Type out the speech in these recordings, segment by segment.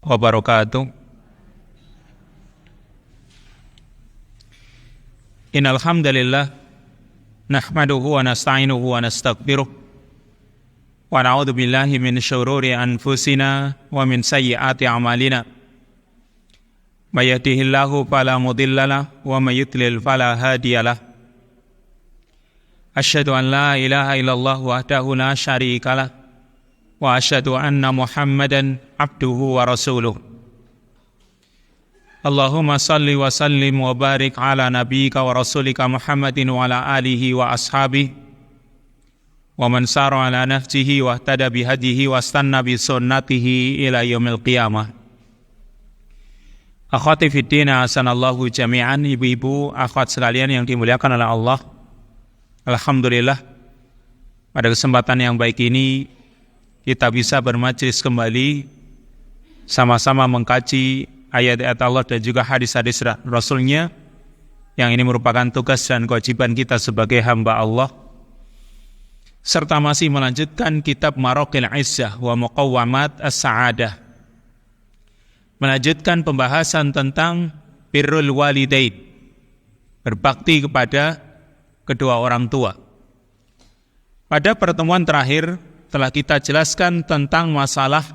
wabarakatuh. Innal hamdalillah nahmaduhu wa nasta'inuhu wa nastaghfiruh wa na'udzu billahi min syururi anfusina wa min sayyiati a'malina. May yahdihillahu fala mudhillalah wa may yudlil fala hadiyalah. Asyhadu an la ilaha illallah wahdahu la syarikalah wa asyhadu anna Muhammadan abduhu wa rasuluh. Allahumma salli wa sallim wa barik ala nabiyyika wa rasulika Muhammadin wa ala alihi wa ashabihi wa man sara ala nahjihi wa ihtada bihadihi wa istanna bi sunnatihi ila yaumil qiyamah. Akhwati fiddina hasanallahu jami'an, ibu-ibu, akhwat sekalian yang dimuliakan oleh Allah. Alhamdulillah, pada kesempatan yang baik ini kita bisa bermajlis kembali sama-sama mengkaji ayat-ayat Allah dan juga hadis-hadis Rasul-Nya, yang ini merupakan tugas dan kewajiban kita sebagai hamba Allah, serta masih melanjutkan kitab Maraqil Izzah wa Muqawwamat As-Sa'adah, melanjutkan pembahasan tentang birrul walidain, berbakti kepada kedua orang tua. Pada pertemuan terakhir telah kita jelaskan tentang masalah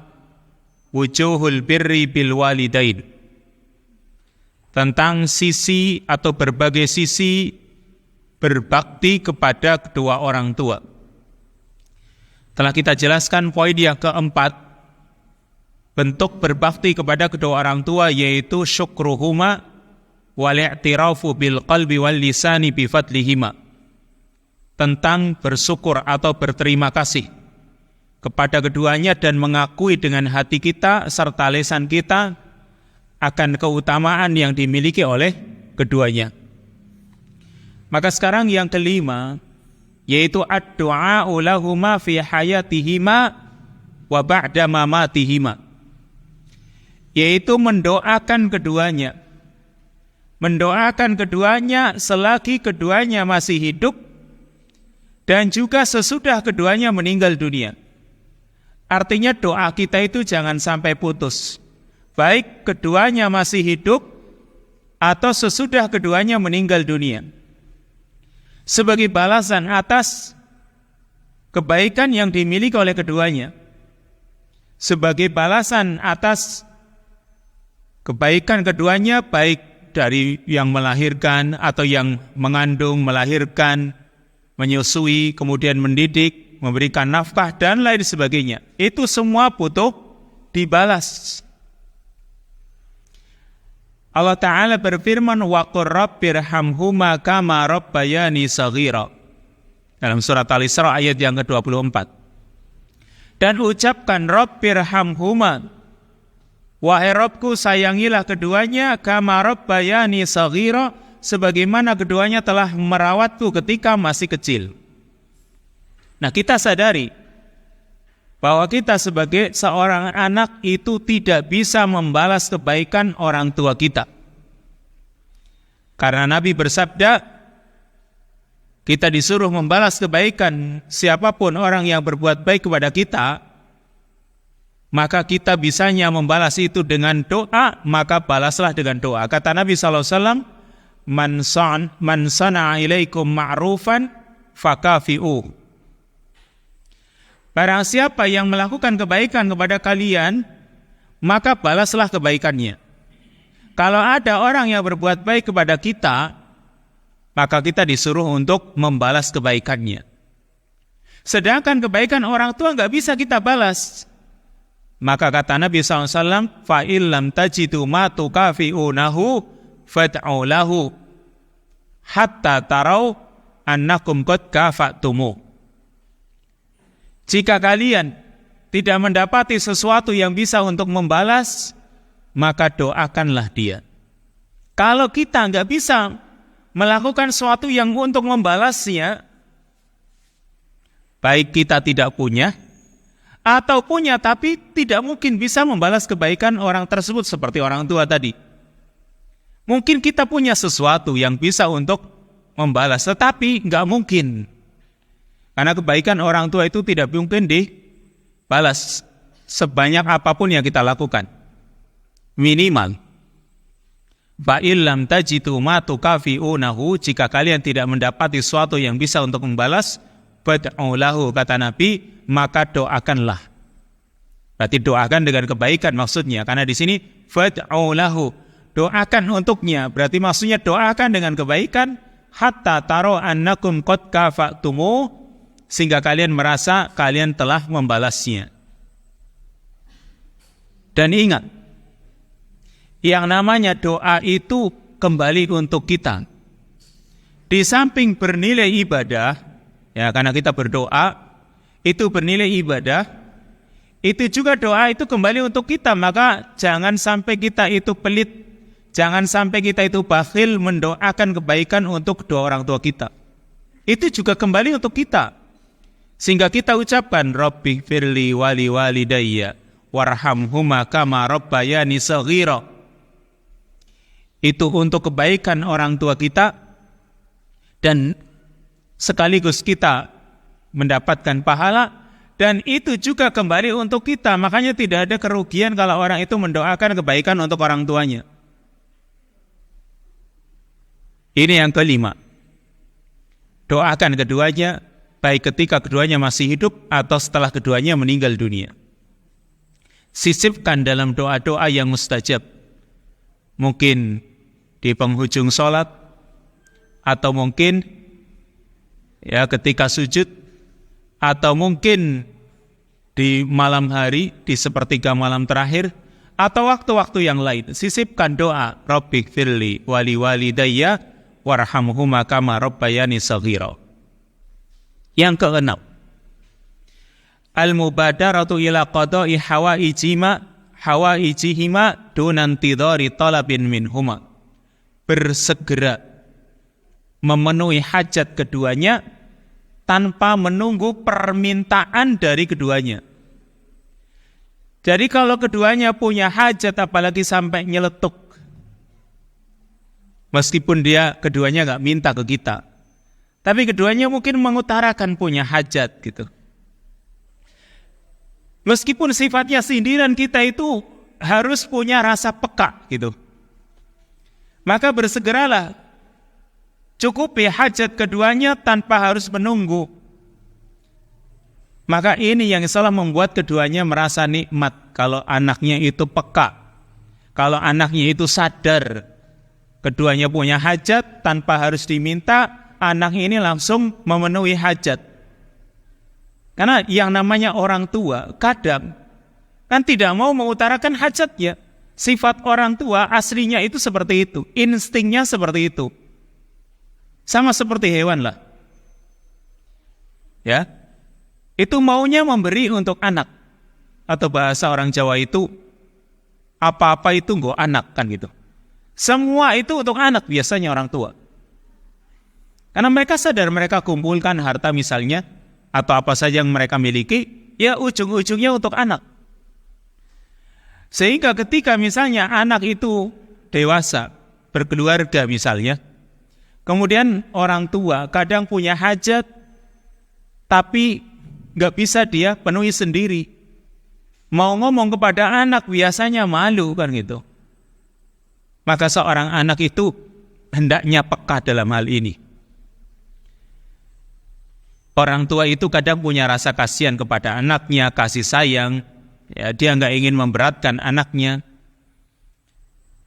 wujuhul birri bil walidain, tentang sisi atau berbagai sisi berbakti kepada kedua orang tua. Telah kita jelaskan poin yang keempat, bentuk berbakti kepada kedua orang tua, yaitu syukruhuma wal i'tirafu bil qalbi wal lisani bi fadlihima, tentang bersyukur atau berterima kasih kepada keduanya dan mengakui dengan hati kita serta lisan kita akan keutamaan yang dimiliki oleh keduanya. Maka sekarang yang kelima, yaitu ad-du'a'u lahuma fi hayatihima wa ba'da mamatihima, yaitu mendoakan keduanya. Mendoakan keduanya selagi keduanya masih hidup dan juga sesudah keduanya meninggal dunia. Artinya doa kita itu jangan sampai putus, baik keduanya masih hidup atau sesudah keduanya meninggal dunia, sebagai balasan atas kebaikan yang dimiliki oleh keduanya, sebagai balasan atas kebaikan keduanya, baik dari yang melahirkan atau yang mengandung, melahirkan, menyusui, kemudian mendidik, memberikan nafkah, dan lain sebagainya. Itu semua butuh dibalas. Allah Ta'ala berfirman, wa qur rabbirhamhuma kama rabbayani shaghira, dalam surat Al-Isra ayat yang ke-24. Dan ucapkan rabbirhamhuma, wahai Rabbku, sayangilah keduanya, kama rabbayani shaghira, sebagaimana keduanya telah merawatku ketika masih kecil. Nah, kita sadari bahwa kita sebagai seorang anak itu tidak bisa membalas kebaikan orang tua kita. Karena Nabi bersabda, kita disuruh membalas kebaikan siapapun orang yang berbuat baik kepada kita, maka kita bisanya membalas itu dengan doa, maka balaslah dengan doa. Kata Nabi SAW, man sana'a ilaikum ma'rufan fakafi'uh. Barang siapa yang melakukan kebaikan kepada kalian, maka balaslah kebaikannya. Kalau ada orang yang berbuat baik kepada kita, maka kita disuruh untuk membalas kebaikannya. Sedangkan kebaikan orang tua nggak bisa kita balas. Maka kata Nabi SAW, fa'il lam tajidu ma tukafi'unahu fad'u lahu hatta tarau annakum qad kafa'tumu. Jika kalian tidak mendapati sesuatu yang bisa untuk membalas, maka doakanlah dia. Kalau kita nggak bisa melakukan sesuatu yang untuk membalasnya, baik kita tidak punya, atau punya tapi tidak mungkin bisa membalas kebaikan orang tersebut seperti orang tua tadi. Mungkin kita punya sesuatu yang bisa untuk membalas, tetapi nggak mungkin. Karena kebaikan orang tua itu tidak mungkin dibalas sebanyak apapun yang kita lakukan. minimal. Fa illam tajidu ma tukafi'unahu, jika kalian tidak mendapati sesuatu yang bisa untuk membalas, fad'u lahu, kata Nabi, maka doakanlah. Berarti doakan dengan kebaikan maksudnya, karena di sini fad'u lahu, doakan untuknya, berarti maksudnya doakan dengan kebaikan, hatta taro annakum qad kafa'tumu, sehingga kalian merasa kalian telah membalasnya. Dan ingat, yang namanya doa itu kembali untuk kita. Di samping bernilai ibadah, ya, karena kita berdoa itu bernilai ibadah, itu juga doa itu kembali untuk kita. Maka jangan sampai kita itu pelit, jangan sampai kita itu bakhil mendoakan kebaikan untuk dua orang tua kita. Itu juga kembali untuk kita. Sehingga kita ucapkan Rabbi firli wali walidayya warhamhuma kama rabbayani shaghira. Itu untuk kebaikan orang tua kita, dan sekaligus kita mendapatkan pahala, dan itu juga kembali untuk kita. Makanya tidak ada kerugian kalau orang itu mendoakan kebaikan untuk orang tuanya. Ini yang kelima. Doakan keduanya, baik ketika keduanya masih hidup atau setelah keduanya meninggal dunia. Sisipkan dalam doa-doa yang mustajab. Mungkin di penghujung sholat, atau mungkin ya ketika sujud, atau mungkin di malam hari, di sepertiga malam terakhir, atau waktu-waktu yang lain. Sisipkan doa Rabbi firli wali walidayya warhamhuma kama rabbayani shaghira. Yang keenam, al-mubadaratu ila qada'i hawaijihima dunan tidhari talabin minhuma. Bersegera memenuhi hajat keduanya tanpa menunggu permintaan dari keduanya. Jadi kalau keduanya punya hajat, apalagi sampai nyeletuk, meskipun keduanya nggak minta ke kita, tapi keduanya mungkin mengutarakan punya hajat gitu. Meskipun sifatnya sindiran, kita itu harus punya rasa peka gitu. Maka bersegeralah, cukupi hajat keduanya tanpa harus menunggu. Maka ini yang salah membuat keduanya merasa nikmat. Kalau anaknya itu peka, kalau anaknya itu sadar, keduanya punya hajat tanpa harus diminta, anak ini langsung memenuhi hajat. Karena yang namanya orang tua kadang kan tidak mau mengutarakan hajatnya. Sifat orang tua aslinya itu seperti itu, instingnya seperti itu. Sama seperti hewan lah. Ya. Itu maunya memberi untuk anak. Atau bahasa orang Jawa itu, apa-apa itu nggo anak kan gitu. Semua itu untuk anak biasanya orang tua. Karena mereka sadar mereka kumpulkan harta misalnya, atau apa saja yang mereka miliki, ya ujung-ujungnya untuk anak. Sehingga ketika misalnya anak itu dewasa, berkeluarga misalnya, kemudian orang tua kadang punya hajat, tapi gak bisa dia penuhi sendiri. Mau ngomong kepada anak biasanya malu kan gitu. Maka seorang anak itu hendaknya peka dalam hal ini. Orang tua itu kadang punya rasa kasihan kepada anaknya, kasih sayang. Ya, dia nggak ingin memberatkan anaknya.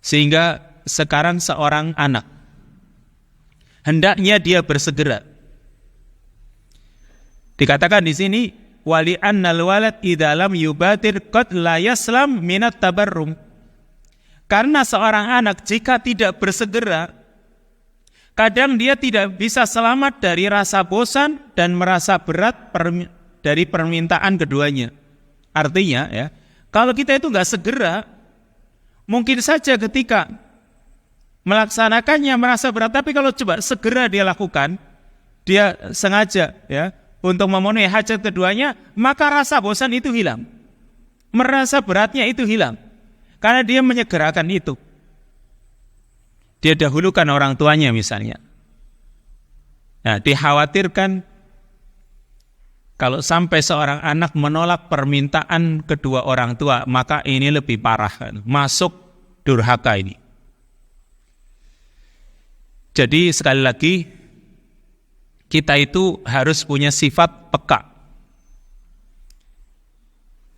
Sehingga sekarang seorang anak hendaknya dia bersegera. Dikatakan di sini, wali annal walad idza lam yubatir qad la yaslam minat tabarrum. Karena seorang anak jika tidak bersegera, kadang dia tidak bisa selamat dari rasa bosan dan merasa berat dari permintaan keduanya. Artinya ya, kalau kita itu nggak segera, mungkin saja ketika melaksanakannya merasa berat, tapi kalau coba segera dia lakukan, dia sengaja ya untuk memenuhi hajat keduanya, maka rasa bosan itu hilang, merasa beratnya itu hilang, karena dia menyegerakan itu. Dia dahulukan orang tuanya misalnya. Nah, dikhawatirkan kalau sampai seorang anak menolak permintaan kedua orang tua, maka ini lebih parah kan? Masuk durhaka ini. Jadi sekali lagi, kita itu harus punya sifat peka.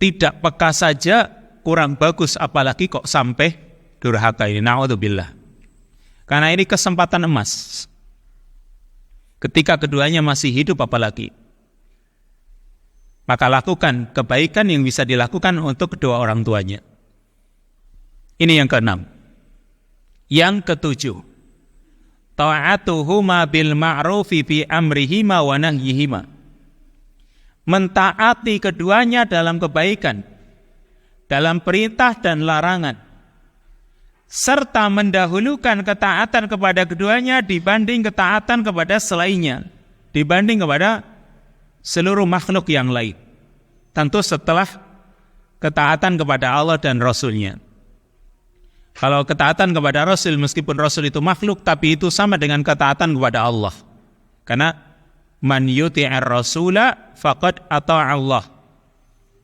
Tidak peka saja kurang bagus, apalagi kok sampai durhaka ini. Na'udzubillah. Karena ini kesempatan emas. Ketika keduanya masih hidup apalagi. Maka lakukan kebaikan yang bisa dilakukan untuk kedua orang tuanya. Ini yang keenam. Yang ketujuh, ta'atuhuma bil ma'rufi fi amrihima wa nahyihima. Mentaati keduanya dalam kebaikan, dalam perintah dan larangan, serta mendahulukan ketaatan kepada keduanya dibanding ketaatan kepada selainnya, dibanding kepada seluruh makhluk yang lain. Tentu setelah ketaatan kepada Allah dan Rasul-Nya. Kalau ketaatan kepada Rasul, meskipun Rasul itu makhluk, tapi itu sama dengan ketaatan kepada Allah. Karena man yuti'ir rasula faqad ata'a Allah.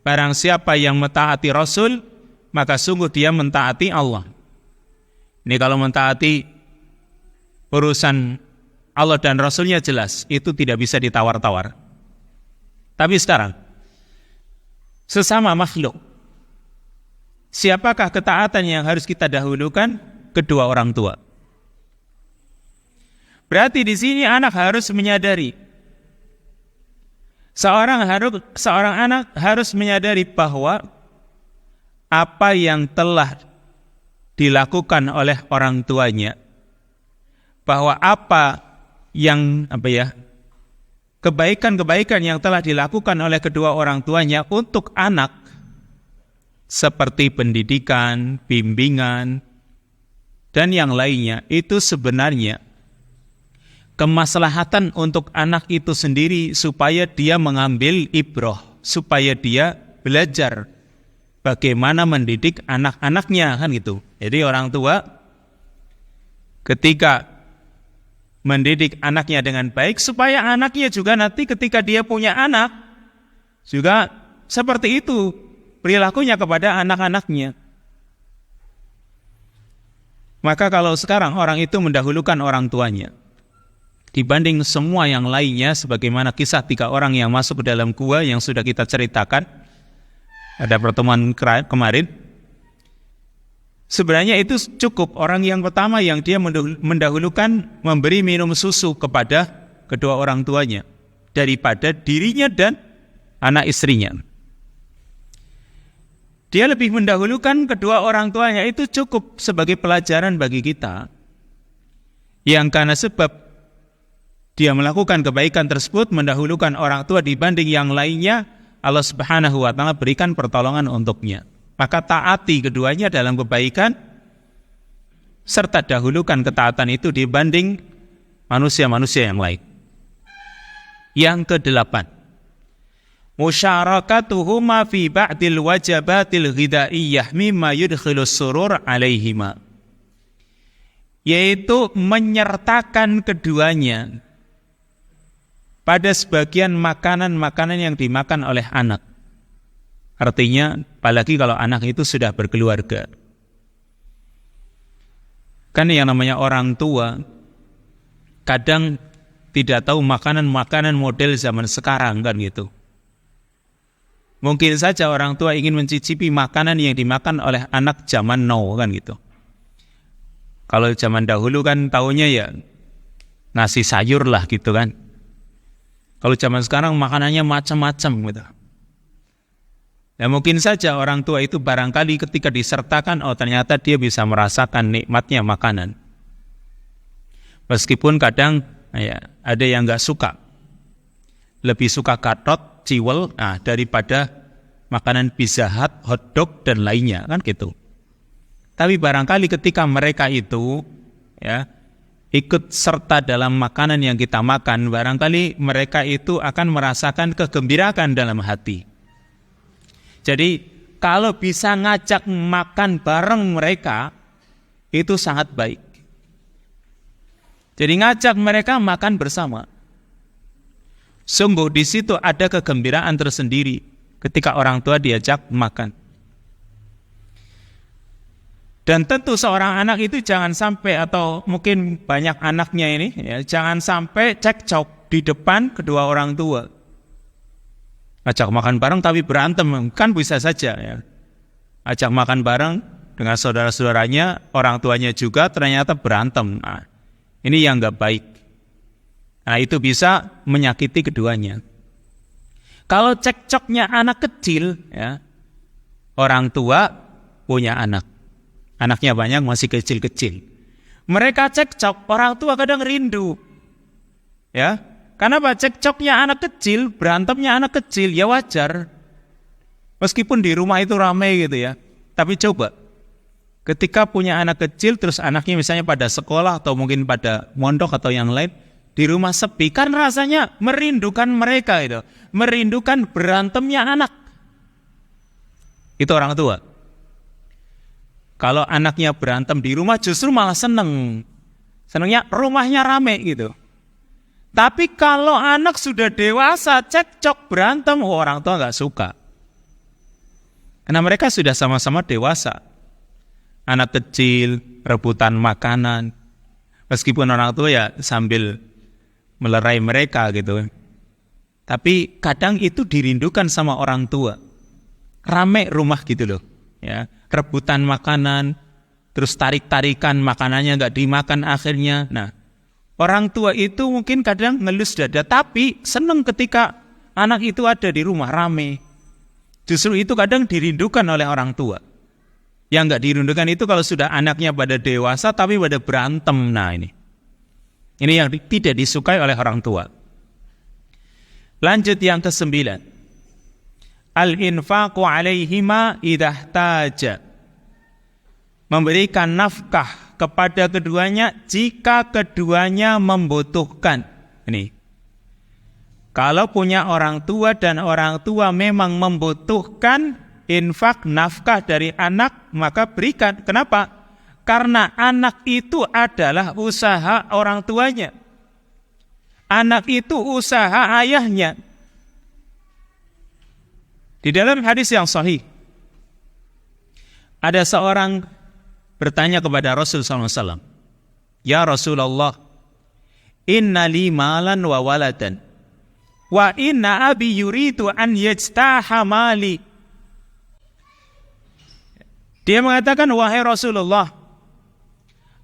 Barang siapa yang mentaati Rasul, maka sungguh dia mentaati Allah. Ini kalau mentaati urusan Allah dan Rasul-Nya jelas, itu tidak bisa ditawar-tawar. Tapi sekarang, sesama makhluk, siapakah ketaatan yang harus kita dahulukan? Kedua orang tua. Berarti di sini anak harus menyadari, seorang anak harus menyadari bahwa apa yang telah dilakukan oleh orang tuanya, bahwa apa yang kebaikan-kebaikan yang telah dilakukan oleh kedua orang tuanya untuk anak, seperti pendidikan, bimbingan, dan yang lainnya, itu sebenarnya kemaslahatan untuk anak itu sendiri supaya dia mengambil ibrah, supaya dia belajar bagaimana mendidik anak-anaknya, kan gitu. Jadi orang tua ketika mendidik anaknya dengan baik, supaya anaknya juga nanti ketika dia punya anak juga seperti itu perilakunya kepada anak-anaknya. Maka kalau sekarang orang itu mendahulukan orang tuanya dibanding semua yang lainnya, sebagaimana kisah 3 orang yang masuk ke dalam gua yang sudah kita ceritakan pada pertemuan kemarin, sebenarnya itu cukup. Orang yang pertama yang dia mendahulukan memberi minum susu kepada kedua orang tuanya daripada dirinya dan anak istrinya. Dia lebih mendahulukan kedua orang tuanya, itu cukup sebagai pelajaran bagi kita. Yang karena sebab dia melakukan kebaikan tersebut, mendahulukan orang tua dibanding yang lainnya, Allah Subhanahu wa ta'ala berikan pertolongan untuknya. Maka taati keduanya dalam kebaikan, serta dahulukan ketaatan itu dibanding manusia-manusia yang lain. Yang ke-8, musyarakatuhuma fi ba'dil wajabatil ghidaiyah mimma yudkhilus surur alaihima, yaitu menyertakan keduanya pada sebagian makanan-makanan yang dimakan oleh anak. Artinya, apalagi kalau anak itu sudah berkeluarga. Kan yang namanya orang tua kadang tidak tahu makanan-makanan model zaman sekarang, kan gitu. Mungkin saja orang tua ingin mencicipi makanan yang dimakan oleh anak zaman now, kan gitu. Kalau zaman dahulu kan taunya ya nasi sayur lah gitu kan. Kalau zaman sekarang makanannya macam-macam gitu. Ya mungkin saja orang tua itu barangkali ketika disertakan, oh ternyata dia bisa merasakan nikmatnya makanan. Meskipun kadang ya, ada yang nggak suka, lebih suka gatot, ciwel, daripada makanan Pizza Hut, hotdog dan lainnya, kan gitu. Tapi barangkali ketika mereka itu ya ikut serta dalam makanan yang kita makan, barangkali mereka itu akan merasakan kegembiraan dalam hati. Jadi kalau bisa ngajak makan bareng mereka, itu sangat baik. Jadi ngajak mereka makan bersama. Sungguh di situ ada kegembiraan tersendiri ketika orang tua diajak makan. Dan tentu seorang anak itu jangan sampai, atau mungkin banyak anaknya ini, ya, jangan sampai cekcok di depan kedua orang tua. Ajak makan bareng tapi berantem, kan bisa saja. Ya. Ajak makan bareng dengan saudara-saudaranya, orang tuanya juga ternyata berantem. Nah, ini yang nggak baik. Nah, itu bisa menyakiti keduanya. Kalau cekcoknya anak kecil, ya, orang tua punya anak. Anaknya banyak, masih kecil-kecil. Mereka cekcok, orang tua kadang rindu. Ya, karena cekcoknya anak kecil, berantemnya anak kecil, ya wajar. Meskipun di rumah itu ramai gitu ya. Tapi coba, ketika punya anak kecil, terus anaknya misalnya pada sekolah atau mungkin pada mondok atau yang lain, di rumah sepi, kan rasanya merindukan mereka itu. Merindukan berantemnya anak. Itu orang tua. Kalau anaknya berantem di rumah justru malah seneng. Senengnya rumahnya rame gitu. Tapi kalau anak sudah dewasa, cekcok, berantem, orang tua gak suka. Karena mereka sudah sama-sama dewasa. Anak kecil, rebutan makanan. Meskipun orang tua ya sambil melerai mereka gitu. Tapi kadang itu dirindukan sama orang tua. Rame rumah gitu loh. Ya, rebutan makanan, terus tarik-tarikan, makanannya nggak dimakan akhirnya. Nah, orang tua itu mungkin kadang ngelus dada, tapi senang ketika anak itu ada di rumah rame. Justru itu kadang dirindukan oleh orang tua. Yang nggak dirindukan itu kalau sudah anaknya pada dewasa tapi pada berantem. Nah, ini yang tidak disukai oleh orang tua. Lanjut yang ke-9. Al-infaqu alaihima idha taja. Memberikan nafkah kepada keduanya jika keduanya membutuhkan. Ini. Kalau punya orang tua dan orang tua memang membutuhkan infak nafkah dari anak, maka berikan. Kenapa? Karena anak itu adalah usaha orang tuanya. Anak itu usaha ayahnya. Di dalam hadis yang sahih, ada seorang bertanya kepada Rasul SAW, "Ya Rasulullah, inna li malan wa waladan, wa inna abi yuridu an yajtaha mali." Dia mengatakan, "Wahai Rasulullah,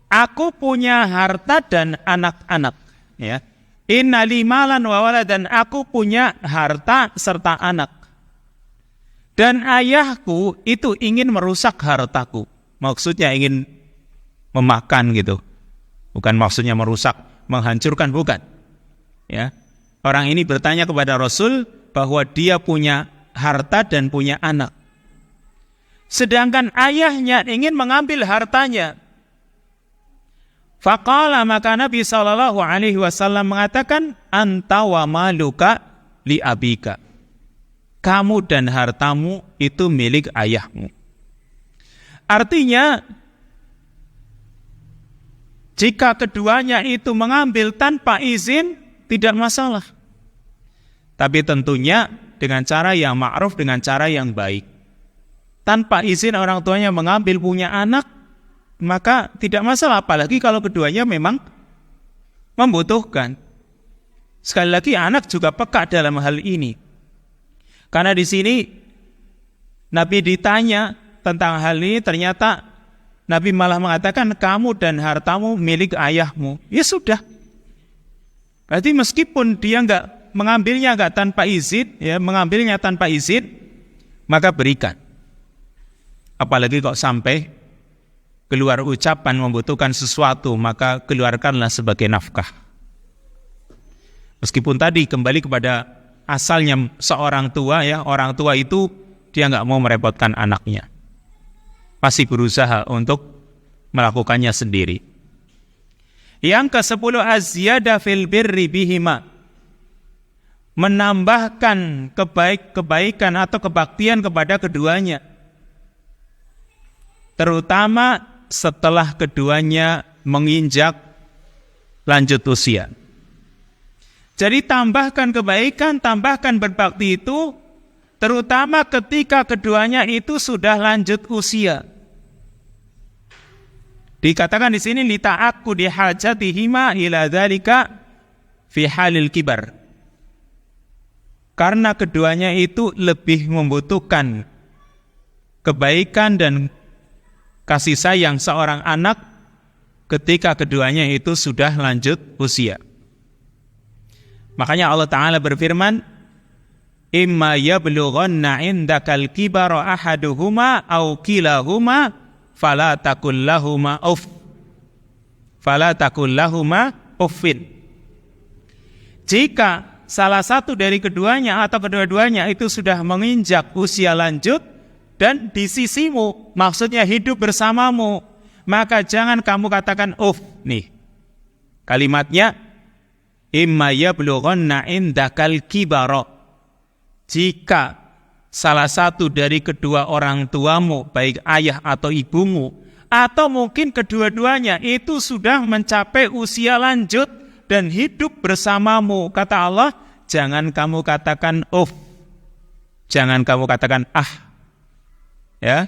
aku punya harta dan anak-anak. Ya. Inna li malan wa waladan, aku punya harta serta anak. Dan ayahku itu ingin merusak hartaku." Maksudnya ingin memakan gitu. Bukan maksudnya merusak, menghancurkan, bukan. Ya. Orang ini bertanya kepada Rasul bahwa dia punya harta dan punya anak. Sedangkan ayahnya ingin mengambil hartanya. Faqala, maka Nabi SAW mengatakan, "Anta wa maluka li abika." Kamu dan hartamu itu milik ayahmu. Artinya, jika keduanya itu mengambil tanpa izin, tidak masalah. Tapi tentunya dengan cara yang ma'ruf, dengan cara yang baik. Tanpa izin orang tuanya mengambil punya anak, maka tidak masalah. Apalagi kalau keduanya memang membutuhkan. Sekali lagi, anak juga peka dalam hal ini. Karena di sini Nabi ditanya tentang hal ini, ternyata Nabi malah mengatakan kamu dan hartamu milik ayahmu. Ya sudah. Berarti meskipun dia mengambilnya tanpa izin, ya mengambilnya tanpa izin, maka berikan. Apalagi kok sampai keluar ucapan membutuhkan sesuatu, maka keluarkanlah sebagai nafkah. Meskipun tadi kembali kepada asalnya seorang tua, ya orang tua itu dia nggak mau merepotkan anaknya, pasti berusaha untuk melakukannya sendiri. Yang ke-10, az-ziyadah fil birri bihima, menambahkan kebaikan atau kebaktian kepada keduanya, terutama setelah keduanya menginjak lanjut usia. Jadi tambahkan kebaikan, tambahkan berbakti itu, terutama ketika keduanya itu sudah lanjut usia. Dikatakan di sini lita'akku di hajatihima ila dzalika fi halil kibar. Karena keduanya itu lebih membutuhkan kebaikan dan kasih sayang seorang anak ketika keduanya itu sudah lanjut usia. Makanya Allah Ta'ala berfirman, imma yablughanna indakal kibara ahaduhuma aw kilahuma fala taqul lahuma uffin. Jika salah satu dari keduanya atau kedua-duanya itu sudah menginjak usia lanjut dan di sisimu, maksudnya hidup bersamamu, maka jangan kamu katakan uff. Nih kalimatnya, imma yablughanna indakal kibara. Jika salah satu dari kedua orang tuamu, baik ayah atau ibumu, atau mungkin kedua-duanya itu sudah mencapai usia lanjut dan hidup bersamamu, kata Allah, jangan kamu katakan uff, jangan kamu katakan ya,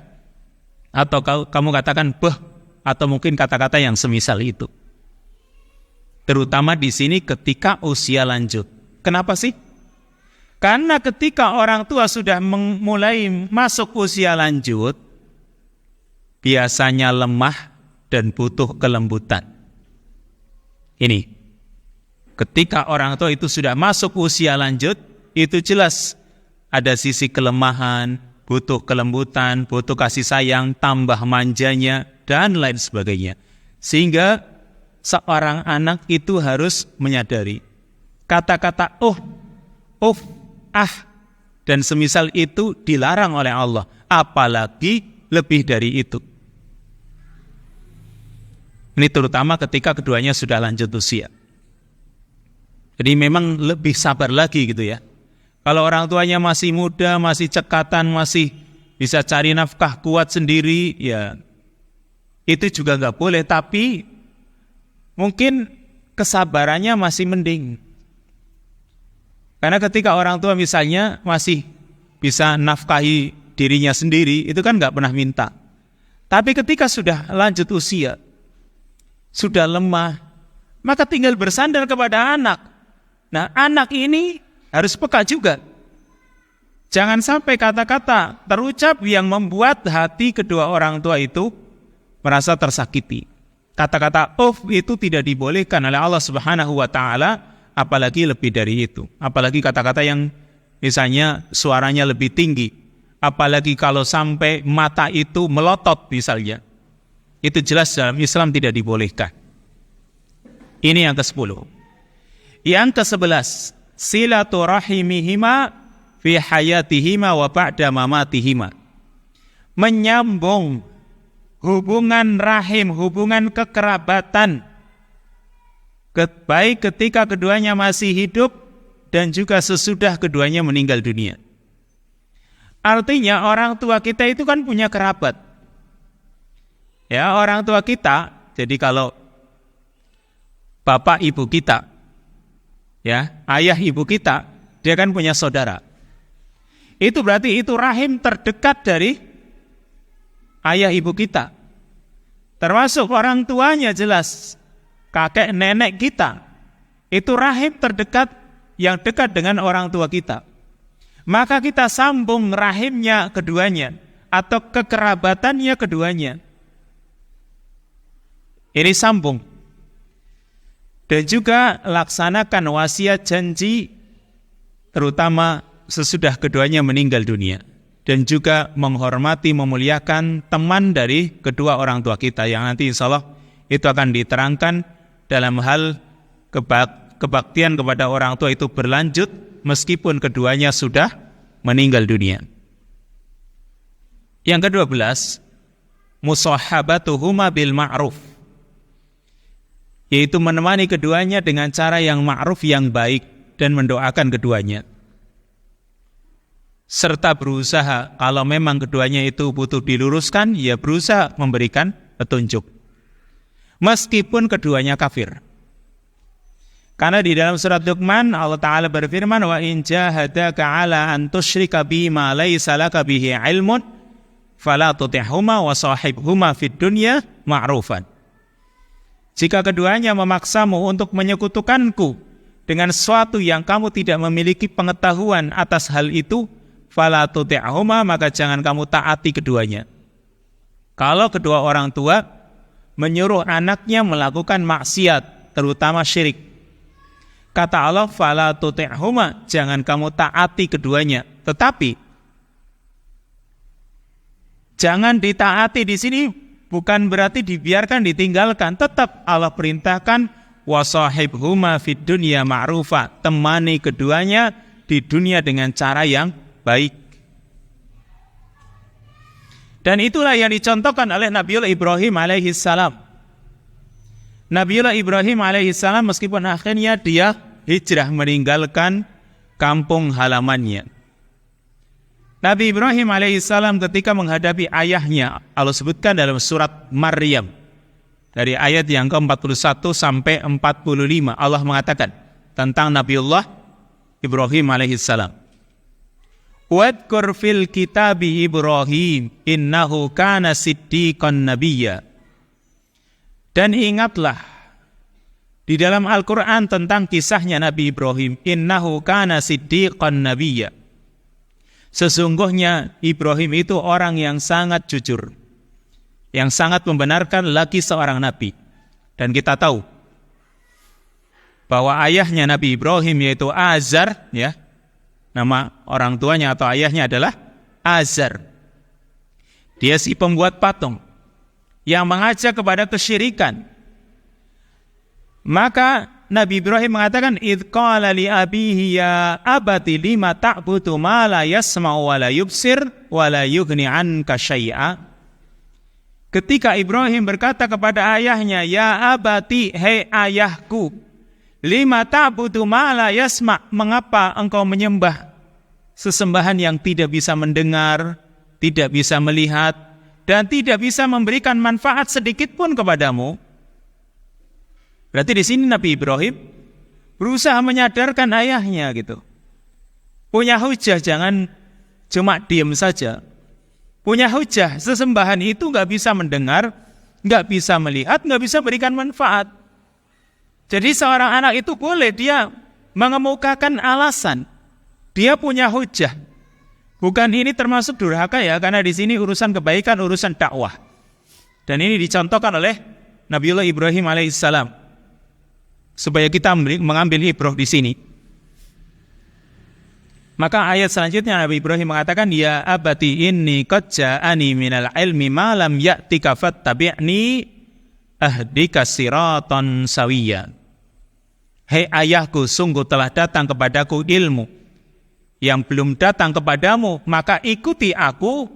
atau kamu katakan beh, atau mungkin kata-kata yang semisal itu. Terutama di sini ketika usia lanjut. Kenapa sih? Karena ketika orang tua sudah mulai masuk usia lanjut, biasanya lemah dan butuh kelembutan. Ini, ketika orang tua itu sudah masuk usia lanjut, itu jelas ada sisi kelemahan, butuh kelembutan, butuh kasih sayang, tambah manjanya, dan lain sebagainya. Sehingga seorang anak itu harus menyadari kata-kata dan semisal itu dilarang oleh Allah, apalagi lebih dari itu. Ini terutama ketika keduanya sudah lanjut usia. Jadi memang lebih sabar lagi gitu ya. Kalau orang tuanya masih muda, masih cekatan, masih bisa cari nafkah kuat sendiri, ya itu juga nggak boleh. Tapi mungkin kesabarannya masih mending. Karena ketika orang tua misalnya masih bisa nafkahi dirinya sendiri, itu kan nggak pernah minta. Tapi ketika sudah lanjut usia, sudah lemah, maka tinggal bersandar kepada anak. Nah, anak ini harus peka juga. Jangan sampai kata-kata terucap yang membuat hati kedua orang tua itu merasa tersakiti. Kata-kata itu tidak dibolehkan oleh Allah Subhanahu wa taala, apalagi lebih dari itu. Apalagi kata-kata yang misalnya suaranya lebih tinggi, apalagi kalau sampai mata itu melotot misalnya. Itu jelas dalam Islam tidak dibolehkan. Ini yang ke-10. Yang ke-11, silaturahimihima fi hayatihima wa ba'da mamatihima. Menyambung hubungan rahim, hubungan kekerabatan, baik ketika keduanya masih hidup dan juga sesudah keduanya meninggal dunia. Artinya orang tua kita itu kan punya kerabat. Ya, orang tua kita, jadi kalau bapak ibu kita, ya, ayah ibu kita, dia kan punya saudara. Itu berarti itu rahim terdekat dari ayah ibu kita. Termasuk orang tuanya jelas, kakek nenek kita. Itu rahim terdekat yang dekat dengan orang tua kita. Maka kita sambung rahimnya keduanya atau kekerabatannya keduanya. Ini sambung. Dan juga laksanakan wasiat janji terutama sesudah keduanya meninggal dunia. Dan juga menghormati, memuliakan teman dari kedua orang tua kita yang nanti insya Allah itu akan diterangkan dalam hal kebaktian kepada orang tua itu berlanjut meskipun keduanya sudah meninggal dunia. Yang ke-12, musahabatuhuma bil ma'ruf, yaitu menemani keduanya dengan cara yang ma'ruf, yang baik, dan mendoakan keduanya. Serta berusaha, kalau memang keduanya itu butuh diluruskan, ya berusaha memberikan petunjuk. Meskipun keduanya kafir. Karena di dalam surat Luqman, Allah Ta'ala berfirman, wa in jahadaka ala an tusyrika bima laysa laka bihi ilmun, fala tuti'huma wa sahibhuma fid dunya ma'rufan. Jika keduanya memaksamu untuk menyekutukanku dengan sesuatu yang kamu tidak memiliki pengetahuan atas hal itu, fala tuti'huma, maka jangan kamu taati keduanya. Kalau kedua orang tua menyuruh anaknya melakukan maksiat, terutama syirik, kata Allah, fala tuti'huma, jangan kamu taati keduanya. Tetapi jangan ditaati di sini bukan berarti dibiarkan, ditinggalkan. Tetap Allah perintahkan, wasahibhuma fid dunya ma'rufa, temani keduanya di dunia dengan cara yang baik. Dan itulah yang dicontohkan oleh Nabiullah Ibrahim alaihissalam. Nabiullah Ibrahim alaihissalam meskipun akhirnya dia hijrah meninggalkan kampung halamannya. Nabi Ibrahim alaihissalam ketika menghadapi ayahnya, Allah sebutkan dalam surat Maryam dari ayat yang ke-41 sampai 45, Allah mengatakan tentang Nabiullah Ibrahim alaihissalam. Wadkur fil kitabi Ibrahim innahu kana siddiqan nabiyya. Dan ingatlah di dalam Al-Quran tentang kisahnya Nabi Ibrahim, innahu kana siddiqan nabiyya. Sesungguhnya Ibrahim itu orang yang sangat jujur, yang sangat membenarkan lagi seorang nabi. Dan kita tahu bahwa ayahnya Nabi Ibrahim yaitu Azar, ya, nama orang tuanya atau ayahnya adalah Azar. Dia si pembuat patung yang mengajak kepada kesyirikan. Maka Nabi Ibrahim mengatakan, idh qala li abihi ya abati lima ta'budu ma la yasma'u wa la yubsir wa la yughni anka syai'a. Ketika Ibrahim berkata kepada ayahnya, ya abati, hei ayahku, lima ta'budu ma la yasma', mengapa engkau menyembah sesembahan yang tidak bisa mendengar, tidak bisa melihat, dan tidak bisa memberikan manfaat sedikit pun kepadamu? Berarti di sini Nabi Ibrahim berusaha menyadarkan ayahnya gitu. Punya hujah, jangan cuma diam saja. Punya hujah, sesembahan itu nggak bisa mendengar, nggak bisa melihat, nggak bisa berikan manfaat. Jadi seorang anak itu boleh dia mengemukakan alasan. Dia punya hujah. Bukan ini termasuk durhaka ya, karena di sini urusan kebaikan, urusan dakwah. Dan ini dicontohkan oleh Nabiullah Ibrahim alaihissalam. Supaya kita mengambil ibrah di sini. Maka ayat selanjutnya Nabi Ibrahim mengatakan, ya abati inni qad ja'ani minal ilmi ma lam ya'tika fattabi'ni ahdika siratan sawiyya. Hei ayahku, sungguh telah datang kepadaku ilmu yang belum datang kepadamu, maka ikuti aku,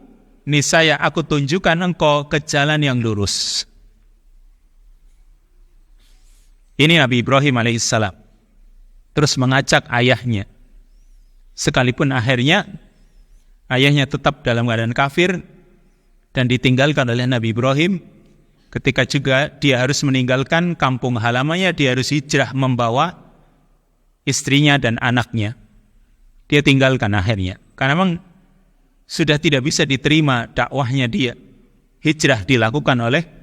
niscaya aku tunjukkan engkau ke jalan yang lurus. Ini Nabi Ibrahim alaihissalam terus mengajak ayahnya, sekalipun akhirnya ayahnya tetap dalam keadaan kafir dan ditinggalkan oleh Nabi Ibrahim. Ketika juga dia harus meninggalkan kampung halamannya, dia harus hijrah membawa istrinya dan anaknya. Dia tinggalkan akhirnya, karena memang sudah tidak bisa diterima dakwahnya dia. Hijrah dilakukan oleh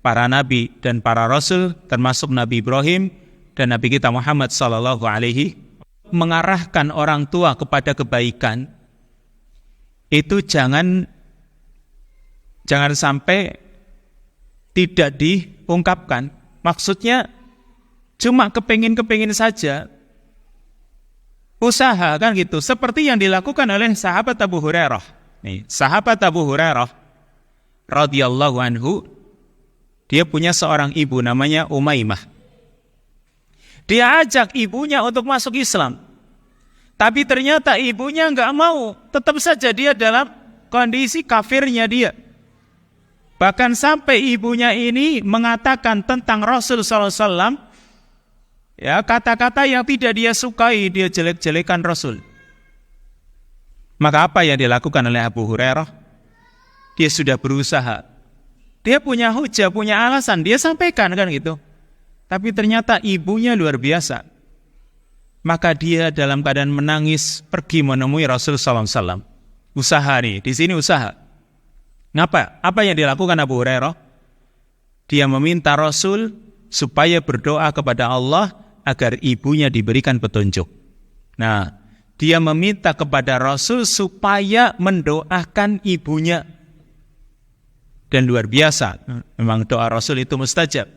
para nabi dan para rasul, termasuk Nabi Ibrahim dan Nabi kita Muhammad sallallahu alaihi. Mengarahkan orang tua kepada kebaikan itu jangan sampai tidak diungkapkan. Maksudnya cuma kepingin saja, usaha kan gitu, seperti yang dilakukan oleh sahabat Abu Hurairah. Nih, sahabat Abu Hurairah radhiyallahu anhu, dia punya seorang ibu namanya Umaymah. Dia ajak ibunya untuk masuk Islam. Tapi ternyata ibunya enggak mau. Tetap saja dia dalam kondisi kafirnya dia. Bahkan sampai ibunya ini mengatakan tentang Rasul SAW, ya, kata-kata yang tidak dia sukai, dia jelek-jelekan Rasul. Maka apa yang dilakukan oleh Abu Hurairah? Dia sudah berusaha. Dia punya hujah, punya alasan, dia sampaikan kan gitu. Tapi ternyata ibunya luar biasa. Maka dia dalam keadaan menangis pergi menemui Rasul sallallahu alaihi wasallam. Usaha nih, di sini usaha. Ngapa? Apa yang dilakukan Abu Hurairah? Dia meminta Rasul supaya berdoa kepada Allah agar ibunya diberikan petunjuk. Nah, dia meminta kepada Rasul supaya mendoakan ibunya. Dan luar biasa, memang doa Rasul itu mustajab.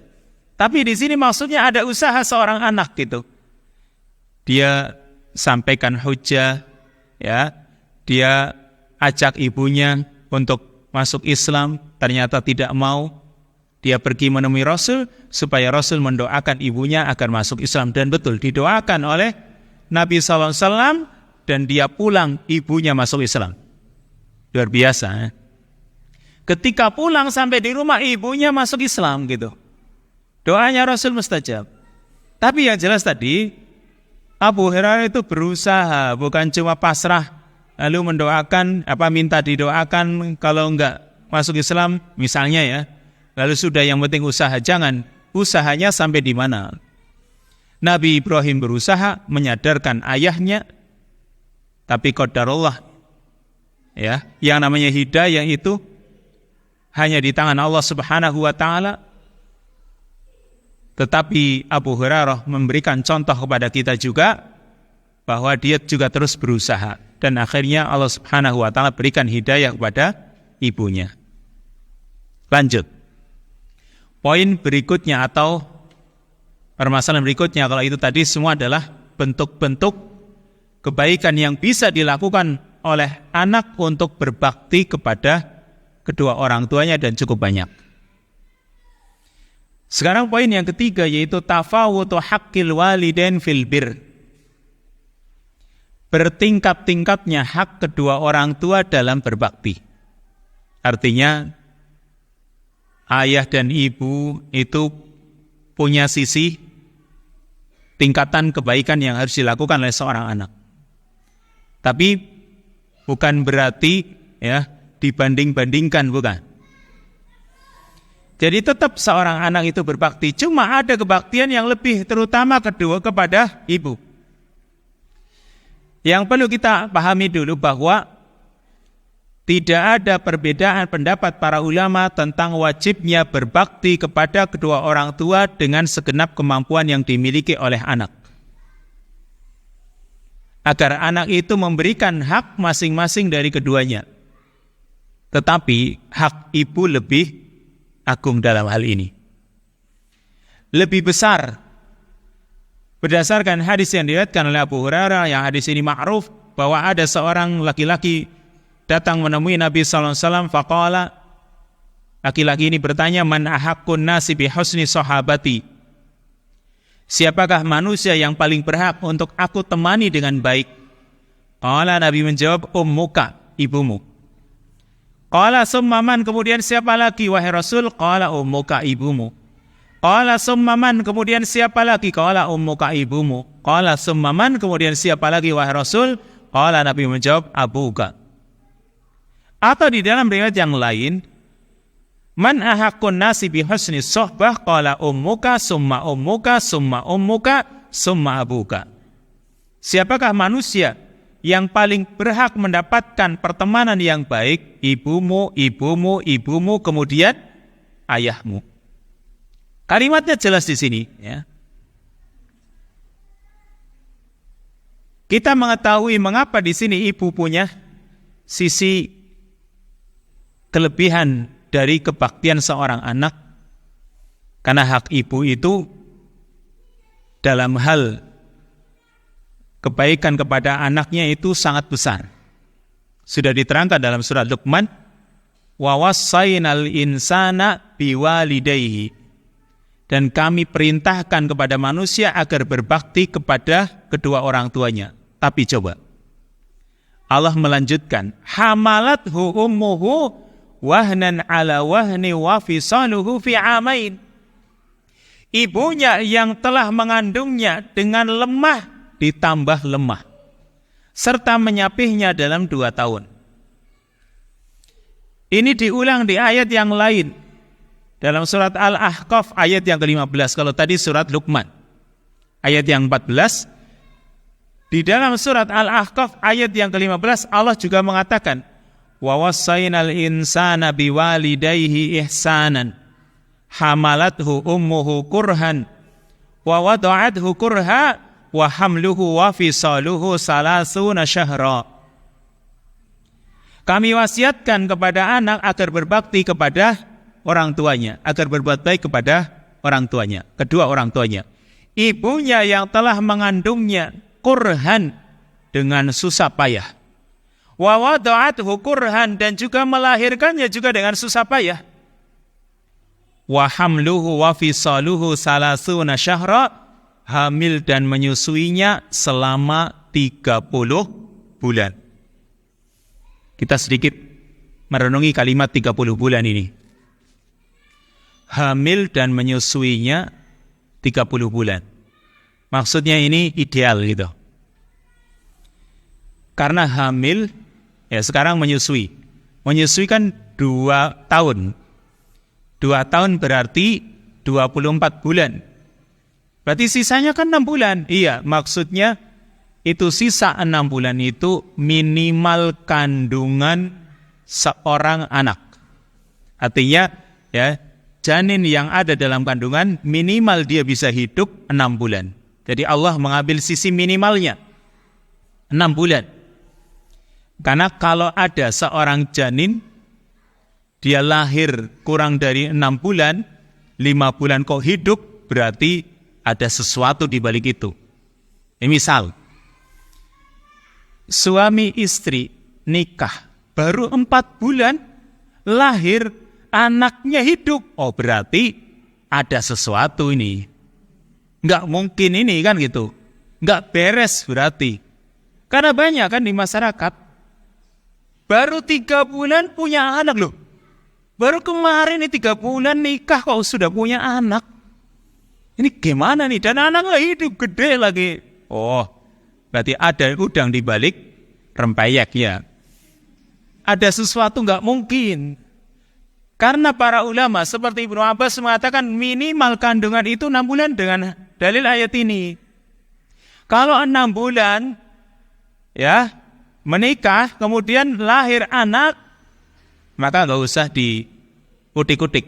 Tapi di sini maksudnya ada usaha seorang anak gitu. Dia sampaikan hujjah, ya, dia ajak ibunya untuk masuk Islam, ternyata tidak mau. Dia pergi menemui Rasul supaya Rasul mendoakan ibunya agar masuk Islam, dan betul didoakan oleh Nabi SAW, dan dia pulang ibunya masuk Islam. Luar biasa. Ya? Ketika pulang sampai di rumah ibunya masuk Islam gitu. Doanya Rasul mustajab. Tapi yang jelas tadi Abu Hurairah itu berusaha, bukan cuma pasrah lalu mendoakan, minta didoakan kalau enggak masuk Islam misalnya ya. Lalu sudah, yang penting usaha. Jangan, usahanya sampai di mana. Nabi Ibrahim berusaha menyadarkan ayahnya, tapi qadarullah, ya, yang namanya hidayah itu hanya di tangan Allah Subhanahu wa taala. Tetapi Abu Hurairah memberikan contoh kepada kita juga bahwa dia juga terus berusaha, dan akhirnya Allah Subhanahu wa taala berikan hidayah kepada ibunya. Lanjut. Poin berikutnya atau permasalahan berikutnya, kalau itu tadi semua adalah bentuk-bentuk kebaikan yang bisa dilakukan oleh anak untuk berbakti kepada kedua orang tuanya, dan cukup banyak. Sekarang poin yang ketiga, yaitu tafawutu haqqil walidain fil bir. Bertingkat-tingkatnya hak kedua orang tua dalam berbakti. Artinya ayah dan ibu itu punya sisi tingkatan kebaikan yang harus dilakukan oleh seorang anak. Tapi bukan berarti ya dibanding-bandingkan, bukan. Jadi tetap seorang anak itu berbakti, cuma ada kebaktian yang lebih, terutama kedua kepada ibu. Yang perlu kita pahami dulu bahwa tidak ada perbedaan pendapat para ulama tentang wajibnya berbakti kepada kedua orang tua dengan segenap kemampuan yang dimiliki oleh anak. Agar anak itu memberikan hak masing-masing dari keduanya. Tetapi hak ibu lebih agung dalam hal ini. Lebih besar. Berdasarkan hadis yang diriwayatkan oleh Abu Hurairah, yang hadis ini ma'ruf, bahwa ada seorang laki-laki datang menemui Nabi SAW, faqala, laki-laki ini bertanya, man ahaqqun nasi bi husni sahabati, siapakah manusia yang paling berhak untuk aku temani dengan baik? Qala, Nabi menjawab, ummuka, ibumu. Qala summa man, kemudian siapa lagi wahai Rasul? Qala ummuka, ibumu. Qala summa man, kemudian siapa lagi? Qala ummuka, ibumu. Qala summa man, kemudian siapa lagi wahai Rasul? Qala, Nabi menjawab, abuka. Atau di dalam riwayat yang lain, man ahaqqun nasi bi husni suhbah, qala ummuka summa ummuka summa ummuka summa abuka. Siapakah manusia yang paling berhak mendapatkan pertemanan yang baik? Ibumu, ibumu, ibumu, kemudian ayahmu. Kalimatnya jelas di sini, ya. Kita mengetahui mengapa di sini ibu punya sisi kelebihan dari kebaktian seorang anak, karena hak ibu itu dalam hal kebaikan kepada anaknya itu sangat besar. Sudah diterangkan dalam surat Luqman, wa wassaynal insana biwalidayhi, dan kami perintahkan kepada manusia agar berbakti kepada kedua orang tuanya. Tapi coba Allah melanjutkan, hamalathu ummuhu wahnan ala wahni wa fisaluhu fi amain. Ibunya yang telah mengandungnya dengan lemah ditambah lemah, serta menyapihnya dalam 2 tahun. Ini diulang di ayat yang lain, dalam surat Al-Ahqaf ayat yang ke-15. Kalau tadi surat Luqman ayat yang 14, di dalam surat Al-Ahqaf ayat yang ke-15 Allah juga mengatakan, wa wassaynal insana biwalidayhi ihsanan hamalathu ummuhu kurhan wa wada'athu kurha wa hamluhu wa fisaluhu salasuna syahra. Kami wasiatkan kepada anak agar berbakti kepada orang tuanya, agar berbuat baik kepada orang tuanya, kedua orang tuanya. Ibunya yang telah mengandungnya kurhan, dengan susah payah. Wa wada'athu kurhan, dan juga melahirkannya juga dengan susah payah. Wa hamluhu wa fisaluhu salasuna syahra, hamil dan menyusuinya selama 30 bulan. Kita sedikit merenungi kalimat 30 bulan ini. Hamil dan menyusuinya 30 bulan. Maksudnya ini ideal gitu. Karena hamil, ya sekarang menyusui. Menyusui kan 2 tahun. 2 tahun berarti 24 bulan. Berarti sisanya kan 6 bulan. Iya, maksudnya itu sisa 6 bulan itu minimal kandungan seorang anak. Artinya ya, janin yang ada dalam kandungan minimal dia bisa hidup 6 bulan. Jadi Allah mengambil sisi minimalnya 6 bulan. Karena kalau ada seorang janin dia lahir kurang dari 6 bulan, 5 bulan kok hidup, berarti ada sesuatu di balik itu. Ini misal, suami istri nikah baru 4 bulan, lahir anaknya hidup. Oh berarti ada sesuatu ini. Nggak mungkin ini kan gitu. Nggak beres berarti. Karena banyak kan di masyarakat, baru 3 bulan punya anak loh. Baru kemarin ini 3 bulan nikah kok sudah punya anak. Ini gimana nih? Dan anaknya hidup gede lagi. Oh, berarti ada udang di balik rempeyek ya. Ada sesuatu nggak mungkin. Karena para ulama seperti Ibnu Abbas mengatakan minimal kandungan itu 6 bulan dengan dalil ayat ini. Kalau 6 bulan ya menikah kemudian lahir anak, maka nggak usah dikutik-kutik.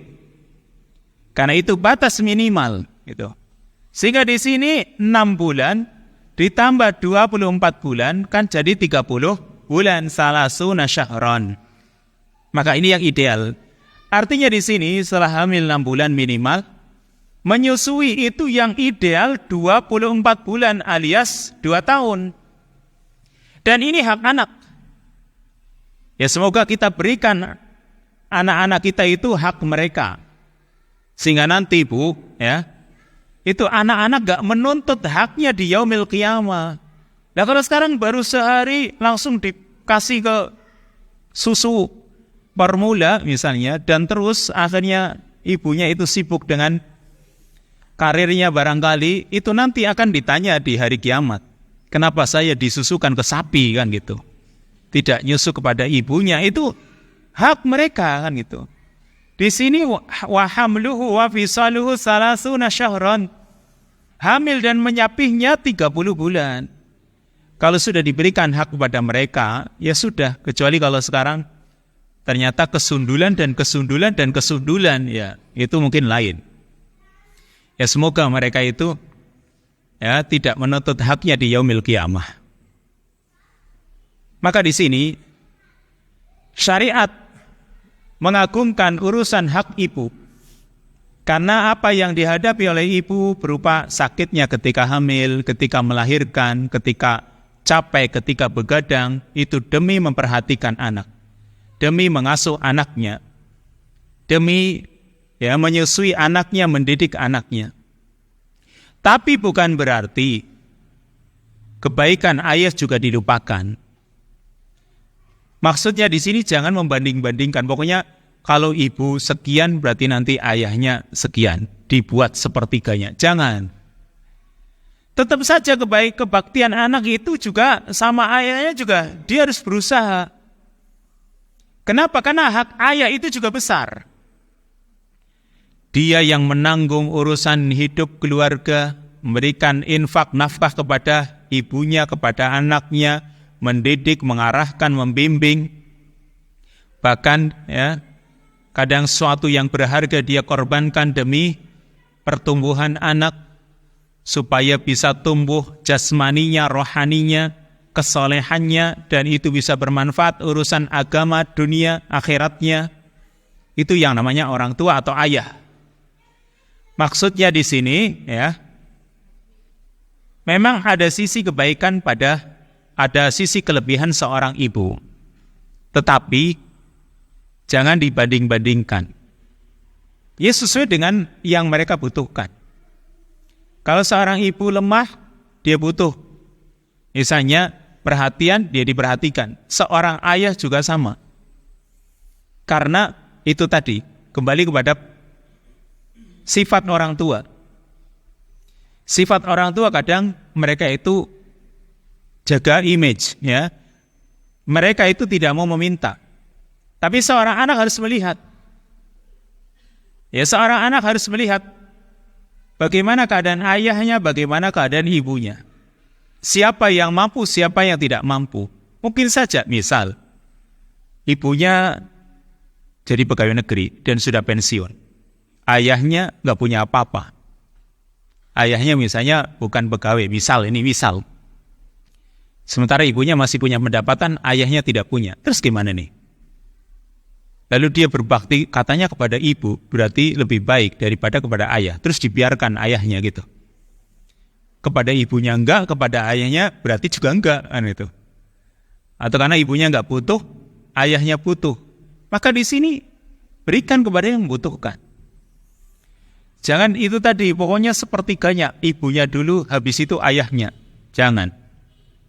Karena itu batas minimal gitu. Sehingga di sini 6 bulan ditambah 24 bulan kan jadi 30 bulan, salasuna syahran. Maka ini yang ideal. Artinya di sini setelah hamil 6 bulan minimal, menyusui itu yang ideal 24 bulan alias 2 tahun. Dan ini hak anak. Ya semoga kita berikan anak-anak kita itu hak mereka. Sehingga nanti Bu, ya, itu anak-anak gak menuntut haknya di yaumil qiyamah. Nah kalau sekarang baru sehari langsung dikasih ke susu formula misalnya, dan terus akhirnya ibunya itu sibuk dengan karirnya barangkali, itu nanti akan ditanya di hari kiamat. Kenapa saya disusukan ke sapi kan gitu. Tidak nyusu kepada ibunya, itu hak mereka kan gitu. Di sini wa hamluhu wa fisaluhu salasuna syahran. Hamil dan menyapihnya 30 bulan. Kalau sudah diberikan hak kepada mereka, ya sudah, kecuali kalau sekarang ternyata kesundulan, ya itu mungkin lain. Ya semoga mereka itu ya tidak menuntut haknya di yaumil qiyamah. Maka di sini syariat mengagungkan urusan hak ibu. Karena apa yang dihadapi oleh ibu berupa sakitnya ketika hamil, ketika melahirkan, ketika capek, ketika begadang, itu demi memperhatikan anak, demi mengasuh anaknya, demi ya menyusui anaknya, mendidik anaknya. Tapi bukan berarti kebaikan ayah juga dilupakan. Maksudnya di sini jangan membanding-bandingkan. Pokoknya kalau ibu sekian berarti nanti ayahnya sekian, dibuat sepertiganya. Jangan. Tetap saja kebaktian anak itu juga sama ayahnya juga dia harus berusaha. Kenapa? Karena hak ayah itu juga besar. Dia yang menanggung urusan hidup keluarga, memberikan infak nafkah kepada ibunya, kepada anaknya, mendidik, mengarahkan, membimbing. Bahkan ya Kadang sesuatu yang berharga dia korbankan demi pertumbuhan anak, supaya bisa tumbuh jasmaninya, rohaninya, kesolehannya, dan itu bisa bermanfaat urusan agama, dunia, akhiratnya. Itu yang namanya orang tua atau ayah. Maksudnya di sini ya, memang ada sisi kebaikan ada sisi kelebihan seorang ibu. Tetapi jangan dibanding-bandingkan. Ya sesuai dengan yang mereka butuhkan. Kalau seorang ibu lemah, dia butuh misalnya perhatian, dia diperhatikan. Seorang ayah juga sama. Karena itu tadi, kembali kepada sifat orang tua. Sifat orang tua kadang mereka itu jaga image, ya. Mereka itu tidak mau meminta. Tapi seorang anak harus melihat. Ya, seorang anak harus melihat bagaimana keadaan ayahnya, bagaimana keadaan ibunya. Siapa yang mampu, siapa yang tidak mampu. Mungkin saja, misal, ibunya jadi pegawai negeri dan sudah pensiun. Ayahnya nggak punya apa-apa. Ayahnya misalnya bukan pegawai, misal. Sementara ibunya masih punya pendapatan, ayahnya tidak punya. Terus gimana nih? Lalu dia berbakti katanya kepada ibu, berarti lebih baik daripada kepada ayah. Terus dibiarkan ayahnya gitu. Kepada ibunya enggak, kepada ayahnya berarti juga enggak, kan itu. Atau karena ibunya enggak butuh, ayahnya butuh. Maka di sini berikan kepada yang membutuhkan. Jangan itu tadi, pokoknya sepertiganya, ibunya dulu, habis itu ayahnya. Jangan.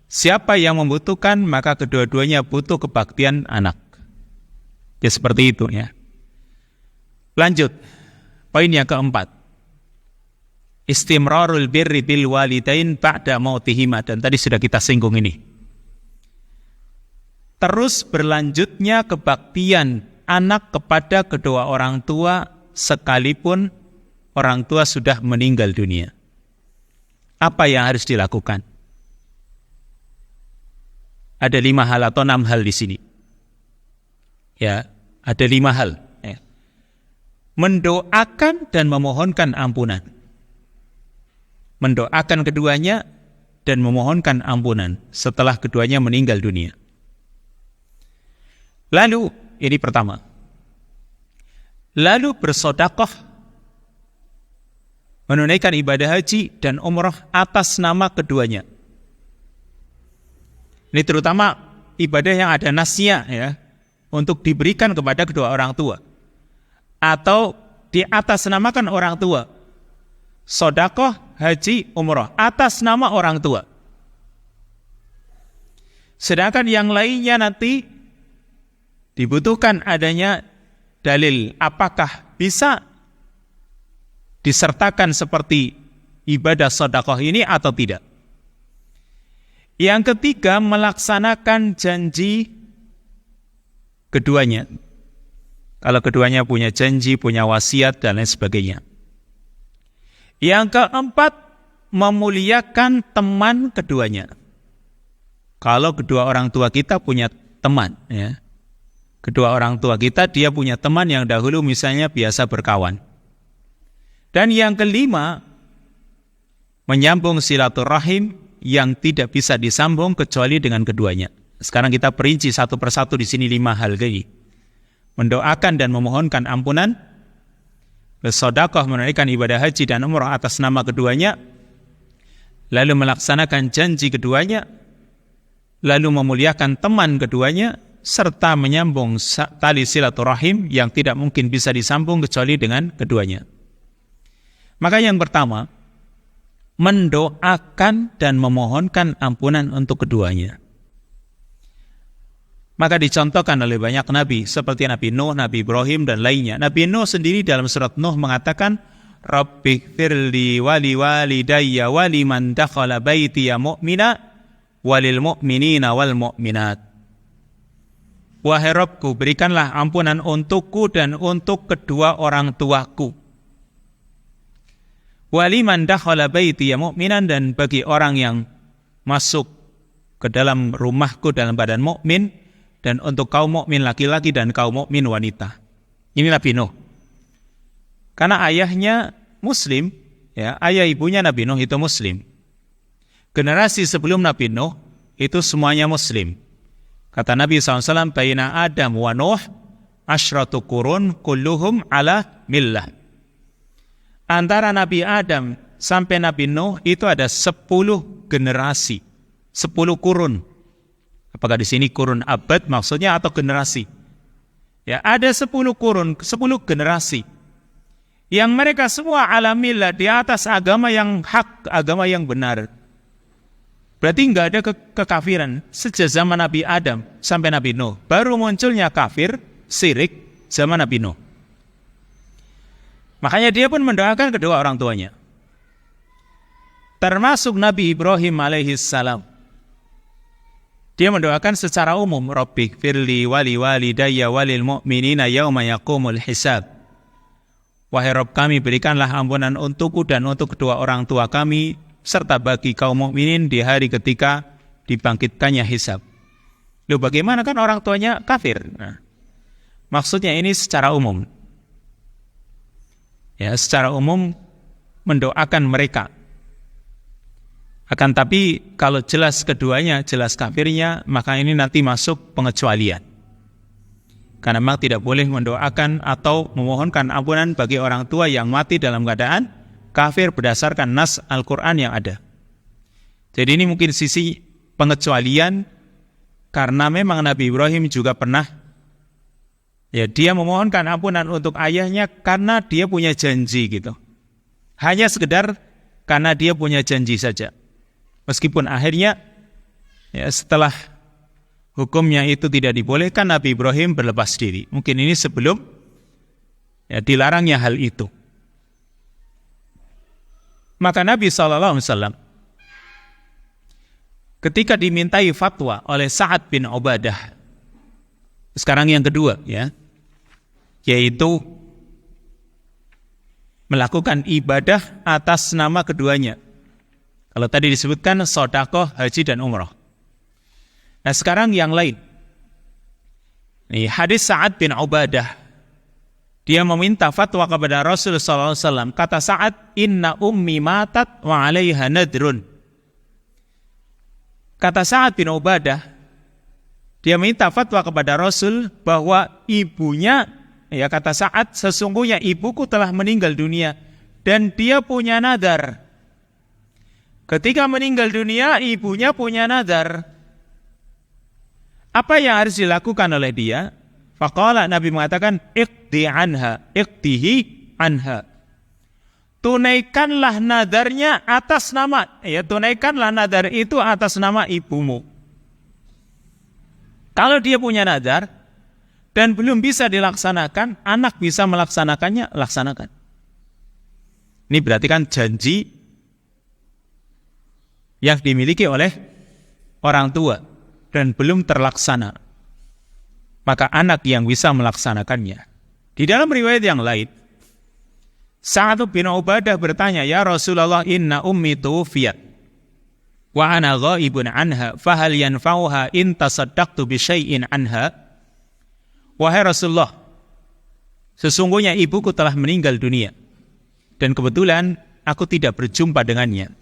Siapa yang membutuhkan, maka kedua-duanya butuh kebaktian anak. Ya seperti itu ya. Lanjut, poin yang keempat. Istimrarul birri bil walidain ba'da mautihima. Dan tadi sudah kita singgung ini. Terus berlanjutnya kebaktian anak kepada kedua orang tua sekalipun orang tua sudah meninggal dunia. Apa yang harus dilakukan? Ada 5 hal atau 6 hal di sini. Ya, ada 5 hal. Ya. Mendoakan dan memohonkan ampunan. Mendoakan keduanya dan memohonkan ampunan setelah keduanya meninggal dunia. Lalu, ini pertama. Lalu bersedekah, menunaikan ibadah haji dan umrah atas nama keduanya. Ini terutama ibadah yang ada nasnya ya, untuk diberikan kepada kedua orang tua. Atau di atas namakan orang tua. Sedekah, haji, umrah atas nama orang tua. Sedangkan yang lainnya nanti dibutuhkan adanya dalil apakah bisa disertakan seperti ibadah sedekah ini atau tidak. Yang ketiga, melaksanakan janji keduanya. Kalau keduanya punya janji, punya wasiat dan lain sebagainya. Yang keempat, memuliakan teman keduanya. Kalau kedua orang tua kita punya teman, ya. Kedua orang tua kita, dia punya teman yang dahulu misalnya biasa berkawan. Dan yang kelima, menyambung silaturahim yang tidak bisa disambung kecuali dengan keduanya. Sekarang kita perinci satu persatu di sini 5 hal ini. Mendoakan dan memohonkan ampunan, bersedekah, menunaikan ibadah haji dan umrah atas nama keduanya, lalu melaksanakan janji keduanya, lalu memuliakan teman keduanya, serta menyambung tali silaturahim yang tidak mungkin bisa disambung kecuali dengan keduanya. Maka yang pertama, mendoakan dan memohonkan ampunan untuk keduanya. Maka dicontohkan oleh banyak nabi seperti Nabi Nuh, Nabi Ibrahim dan lainnya. Nabi Nuh sendiri dalam surat Nuh mengatakan, Rabbighfirli wali walidayya waliman dakhala baitiya mu'mina walil mu'minina wal mu'minat. Wahai Rabbku, berikanlah ampunan untukku dan untuk kedua orang tuaku. Waliman dakhala baitiya mu'minan, dan bagi orang yang masuk ke dalam rumahku dalam badan mukmin, dan untuk kaum mukmin laki-laki dan kaum mukmin wanita. Ini Nabi Nuh. Karena ayahnya Muslim, ya, ayah ibunya Nabi Nuh itu Muslim. Generasi sebelum Nabi Nuh itu semuanya Muslim. Kata Nabi SAW, Baina Adam wa Nuh asyratu qurun kulluhum ala millah. Antara Nabi Adam sampai Nabi Nuh itu ada 10 generasi, 10 kurun. Apakah di sini kurun abad maksudnya atau generasi? Ya, ada 10 kurun, 10 generasi. Yang mereka semua ala millah, di atas agama yang hak, agama yang benar. Berarti nggak ada kekafiran sejak zaman Nabi Adam sampai Nabi Nuh. Baru munculnya kafir, syirik zaman Nabi Nuh. Makanya dia pun mendoakan kedua orang tuanya. Termasuk Nabi Ibrahim alaihissalam. Dia mendoakan secara umum, Rabbi firli wali walidayya walil mu'minina yauma yaqumul hisab. Wahai Rabb kami, berikanlah ampunan untukku dan untuk kedua orang tua kami, serta bagi kaum mukminin di hari ketika dibangkitkannya hisab. Loh, bagaimana kan orang tuanya kafir? Nah, maksudnya ini secara umum. Ya, secara umum mendoakan mereka. Akan tapi kalau jelas keduanya, jelas kafirnya, maka ini nanti masuk pengecualian. Karena memang tidak boleh mendoakan atau memohonkan ampunan bagi orang tua yang mati dalam keadaan kafir berdasarkan nas Al-Quran yang ada. Jadi ini mungkin sisi pengecualian, karena memang Nabi Ibrahim juga pernah, ya, dia memohonkan ampunan untuk ayahnya karena dia punya janji gitu. Hanya sekedar karena dia punya janji saja. Meskipun akhirnya, ya, setelah hukumnya itu tidak dibolehkan, Nabi Ibrahim berlepas diri. Mungkin ini sebelum, ya, dilarangnya hal itu. Maka Nabi SAW ketika dimintai fatwa oleh Sa'ad bin Ubadah, sekarang yang kedua, ya, yaitu melakukan ibadah atas nama keduanya. Kalau tadi disebutkan sedekah, haji dan umrah. Nah, sekarang yang lain. Ini hadis Sa'ad bin Ubadah. Dia meminta fatwa kepada Rasulullah SAW. Kata Sa'ad, inna ummi matat wa alaiha nadrun. Kata Sa'ad bin Ubadah, dia minta fatwa kepada Rasul bahwa ibunya, ya, kata Sa'ad, sesungguhnya ibuku telah meninggal dunia dan dia punya nadar. Ketika meninggal dunia, ibunya punya nadar. Apa yang harus dilakukan oleh dia? Faqala, Nabi mengatakan, iqdihi anha. Tunaikanlah nadarnya atas nama, ya, tunaikanlah nadar itu atas nama ibumu. Kalau dia punya nadar dan belum bisa dilaksanakan, anak bisa melaksanakannya, laksanakan. Ini berarti kan janji yang dimiliki oleh orang tua dan belum terlaksana. Maka anak yang bisa melaksanakannya. Di dalam riwayat yang lain, Sa'ad bin Ubadah bertanya, ya Rasulullah, inna ummi tuwfiyat wa ana ghaibun anha, fahal yanfa'uha in tasaddaqtu bi syai'in anha? Wahai Rasulullah, sesungguhnya ibuku telah meninggal dunia dan kebetulan aku tidak berjumpa dengannya.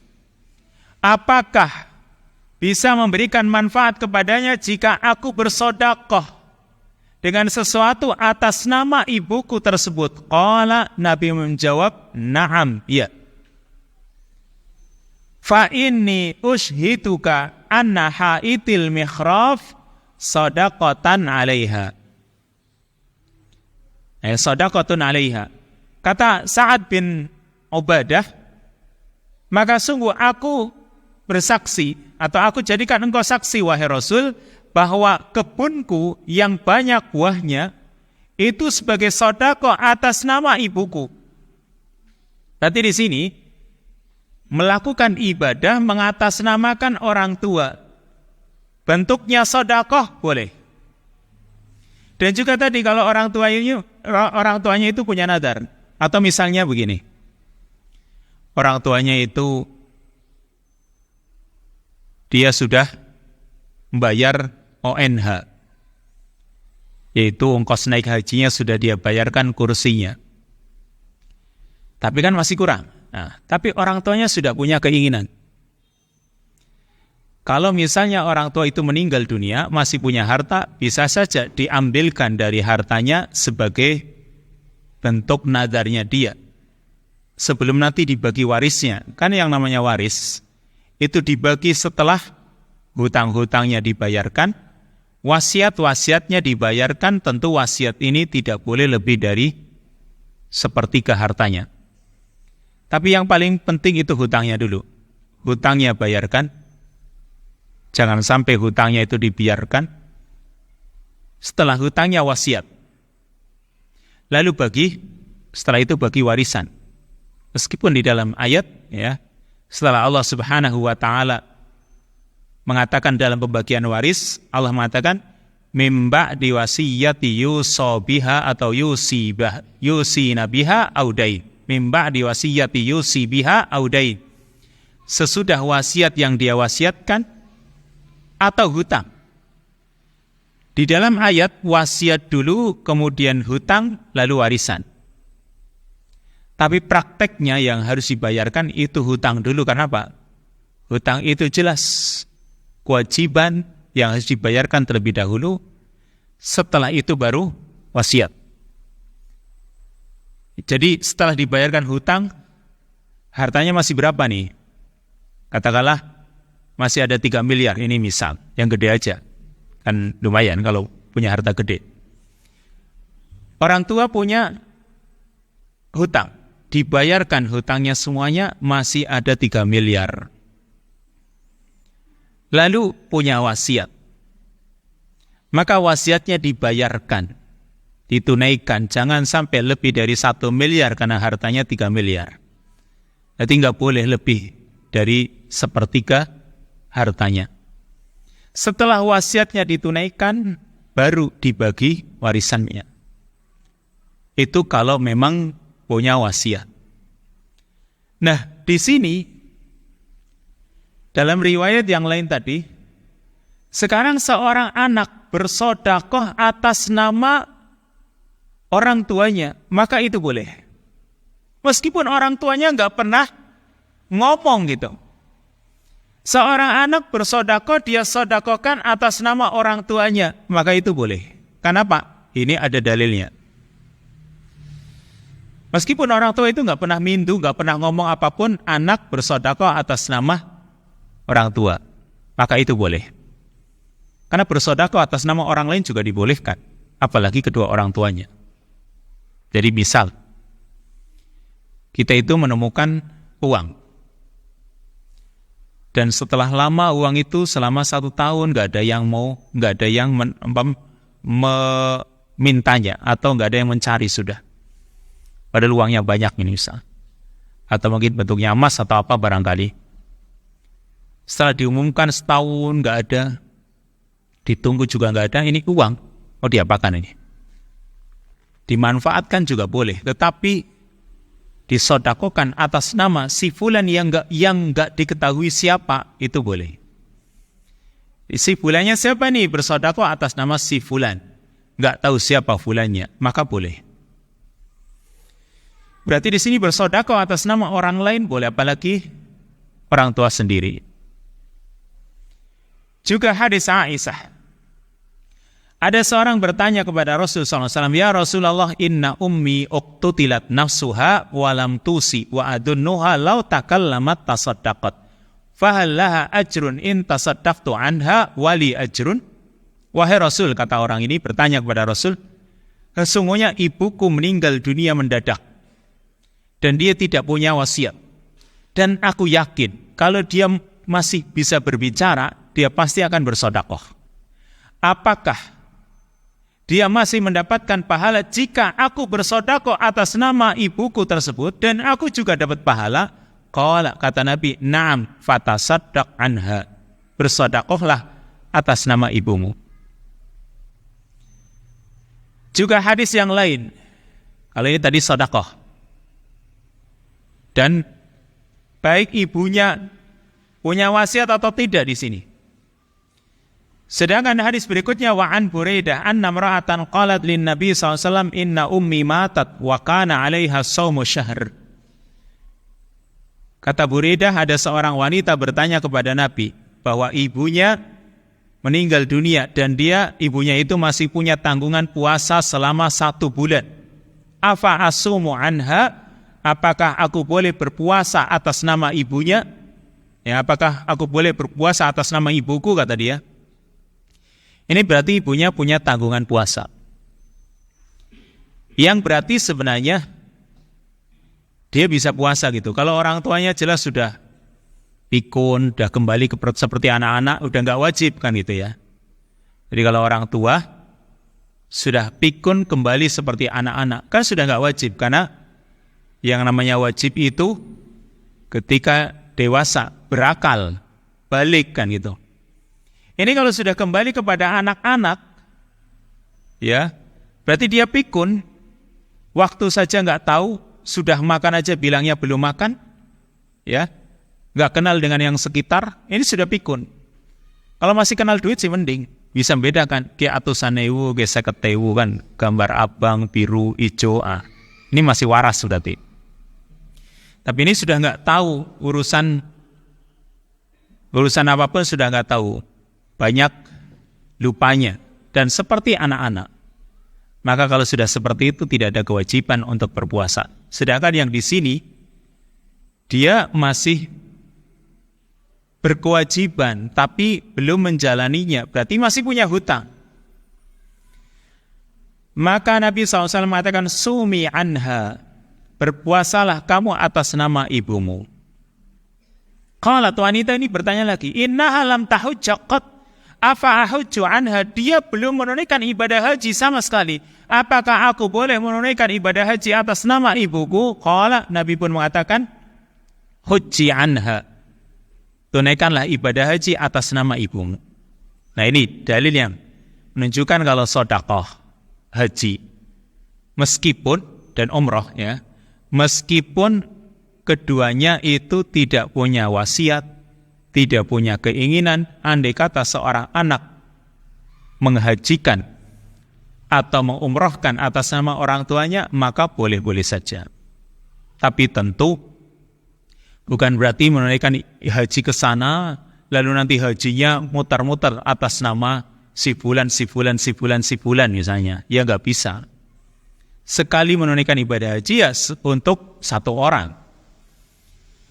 Apakah bisa memberikan manfaat kepadanya jika aku bersedekah dengan sesuatu atas nama ibuku tersebut? Qala, Nabi menjawab, na'am, ya. Fa inni ushhituka anna haitil mikhraf sadaqatan 'alaiha. Sadaqatun 'alaiha. Kata Sa'ad bin Ubadah, maka sungguh aku bersaksi, atau aku jadikan engkau saksi, wahai Rasul, bahwa kebunku yang banyak buahnya itu sebagai sedekah atas nama ibuku. Berarti di sini melakukan ibadah mengatasnamakan orang tua, bentuknya sedekah boleh. Dan juga tadi kalau orang tuanya itu punya nadar, atau misalnya begini, orang tuanya itu dia sudah membayar ONH. yaitu ongkos naik hajinya sudah dia bayarkan, kursinya. Tapi kan masih kurang. Nah, tapi orang tuanya sudah punya keinginan. Kalau misalnya orang tua itu meninggal dunia, masih punya harta, bisa saja diambilkan dari hartanya sebagai bentuk nadarnya dia. Sebelum nanti dibagi warisnya. Kan yang namanya waris, itu dibagi setelah hutang-hutangnya dibayarkan, wasiat-wasiatnya dibayarkan, tentu wasiat ini tidak boleh lebih dari sepertiga hartanya. Tapi yang paling penting itu hutangnya dulu. Hutangnya bayarkan. Jangan sampai hutangnya itu dibiarkan. Setelah hutangnya wasiat. Lalu setelah itu bagi warisan. Meskipun di dalam ayat, ya, setelah Allah Subhanahu wa ta'ala mengatakan dalam pembagian waris, Allah mengatakan mim ba'di wasiyati yusabiha atau yusina biha audain. Mim ba'di wasiyati yusi biha audain. Sesudah wasiat yang dia wasiatkan atau hutang. Di dalam ayat wasiat dulu, kemudian hutang, lalu warisan. Tapi prakteknya yang harus dibayarkan itu hutang dulu. Karena apa? Hutang itu jelas kewajiban yang harus dibayarkan terlebih dahulu. Setelah itu baru wasiat. Jadi setelah dibayarkan hutang, hartanya masih berapa nih? Katakanlah masih ada 3 miliar, ini misal, yang gede aja. Kan lumayan kalau punya harta gede. Orang tua punya hutang, dibayarkan hutangnya semuanya, masih ada 3 miliar. Lalu punya wasiat. Maka wasiatnya dibayarkan, ditunaikan, jangan sampai lebih dari 1 miliar karena hartanya 3 miliar. Jadi nggak boleh lebih dari sepertiga hartanya. Setelah wasiatnya ditunaikan, baru dibagi warisannya. Itu kalau memang punya wasiat. Nah, di sini dalam riwayat yang lain tadi, sekarang seorang anak bersedekah atas nama orang tuanya, maka itu boleh. Meskipun orang tuanya nggak pernah ngomong gitu. Seorang anak bersedekah, dia sedekahkan atas nama orang tuanya, maka itu boleh. Kenapa? Ini ada dalilnya. Meskipun orang tua itu nggak pernah mindu, nggak pernah ngomong apapun, anak bersedekah atas nama orang tua, maka itu boleh. Karena bersedekah atas nama orang lain juga dibolehkan, apalagi kedua orang tuanya. Jadi misal, kita itu menemukan uang. Dan setelah lama uang itu selama 1 tahun nggak ada yang memintanya atau nggak ada yang mencari sudah. Padahal uangnya banyak ini misal. Atau mungkin bentuknya emas atau apa barangkali. Setelah diumumkan setahun nggak ada, ditunggu juga nggak ada, ini uang. Oh, diapakan ini? Dimanfaatkan juga boleh, tetapi disedekahkan atas nama si fulan yang enggak diketahui siapa, itu boleh. Si fulannya siapa nih? Bersedekah atas nama si fulan, enggak tahu siapa fulannya, maka boleh. Berarti di sini bersedekah atas nama orang lain boleh, apalagi orang tua sendiri. Juga hadis Aisyah. Ada seorang bertanya kepada Rasulullah SAW, ya Rasulullah, inna ummi uqtutilat nafsuha walam tusi wa adunnuha law takallamat tasaddaqat fahal laha ajrun in tasaddaqtu anha wali ajrun. Wahai Rasul, kata orang ini bertanya kepada Rasul, sesungguhnya ibuku meninggal dunia mendadak dan dia tidak punya wasiat, dan aku yakin kalau dia masih bisa berbicara, dia pasti akan bersedekah. Apakah dia masih mendapatkan pahala jika aku bersedekah atas nama ibuku tersebut dan aku juga dapat pahala? Qala, kata Nabi, na'am fatasaddaq anha. Bersedekahlah atas nama ibumu. Juga hadis yang lain. Kalau ini tadi sedekah. Dan baik ibunya punya wasiat atau tidak di sini. Sedangkan hadis berikutnya wa an Buraidah anna imra'atan qalat lin Nabi SAW inna ummi matat wa kana 'alaiha shaumu syahr. Kata Buraidah, ada seorang wanita bertanya kepada Nabi bahwa ibunya meninggal dunia dan ibunya itu masih punya tanggungan puasa selama 1 bulan. Afa asumu anha, apakah aku boleh berpuasa atas nama ibunya? Ya, apakah aku boleh berpuasa atas nama ibuku, kata dia. Ini berarti ibunya punya tanggungan puasa. Yang berarti sebenarnya dia bisa puasa gitu. Kalau orang tuanya jelas sudah pikun, sudah kembali seperti anak-anak, udah nggak wajib kan gitu ya. Jadi kalau orang tua sudah pikun kembali seperti anak-anak, kan sudah nggak wajib. Karena yang namanya wajib itu ketika dewasa, berakal, balik kan gitu. Ini kalau sudah kembali kepada anak-anak, ya, berarti dia pikun, waktu saja nggak tahu, sudah makan aja bilangnya belum makan, ya, nggak kenal dengan yang sekitar, ini sudah pikun. Kalau masih kenal duit sih mending, bisa membedakan, kayak atusan ewu, kayak 50.000 kan, gambar abang, biru, hijau, ini masih waras sudah ti. Tapi ini sudah nggak tahu urusan apapun sudah nggak tahu. Banyak lupanya dan seperti anak-anak. Maka kalau sudah seperti itu tidak ada kewajiban untuk berpuasa. Sedangkan yang di sini dia masih berkewajiban tapi belum menjalaninya, berarti masih punya hutang. Maka Nabi SAW mengatakan sumi anha, berpuasalah kamu atas nama ibumu. Qalat, wanita ini bertanya lagi, innaha lam tahujja qat afa ahujju anha, dia belum menunaikan ibadah haji sama sekali. Apakah aku boleh menunaikan ibadah haji atas nama ibuku? Qala, Nabi pun mengatakan, hujji anha, tunaikanlah ibadah haji atas nama ibumu. Nah ini dalil yang menunjukkan kalau sedekah haji meskipun dan umrah ya, meskipun keduanya itu tidak punya wasiat, tidak punya keinginan, andai kata seorang anak menghajikan atau mengumrahkan atas nama orang tuanya, maka boleh-boleh saja. Tapi tentu bukan berarti menunaikan haji ke sana, lalu nanti hajinya muter-muter atas nama si fulan misalnya. Ya nggak bisa. Sekali menunaikan ibadah haji ya untuk 1 orang.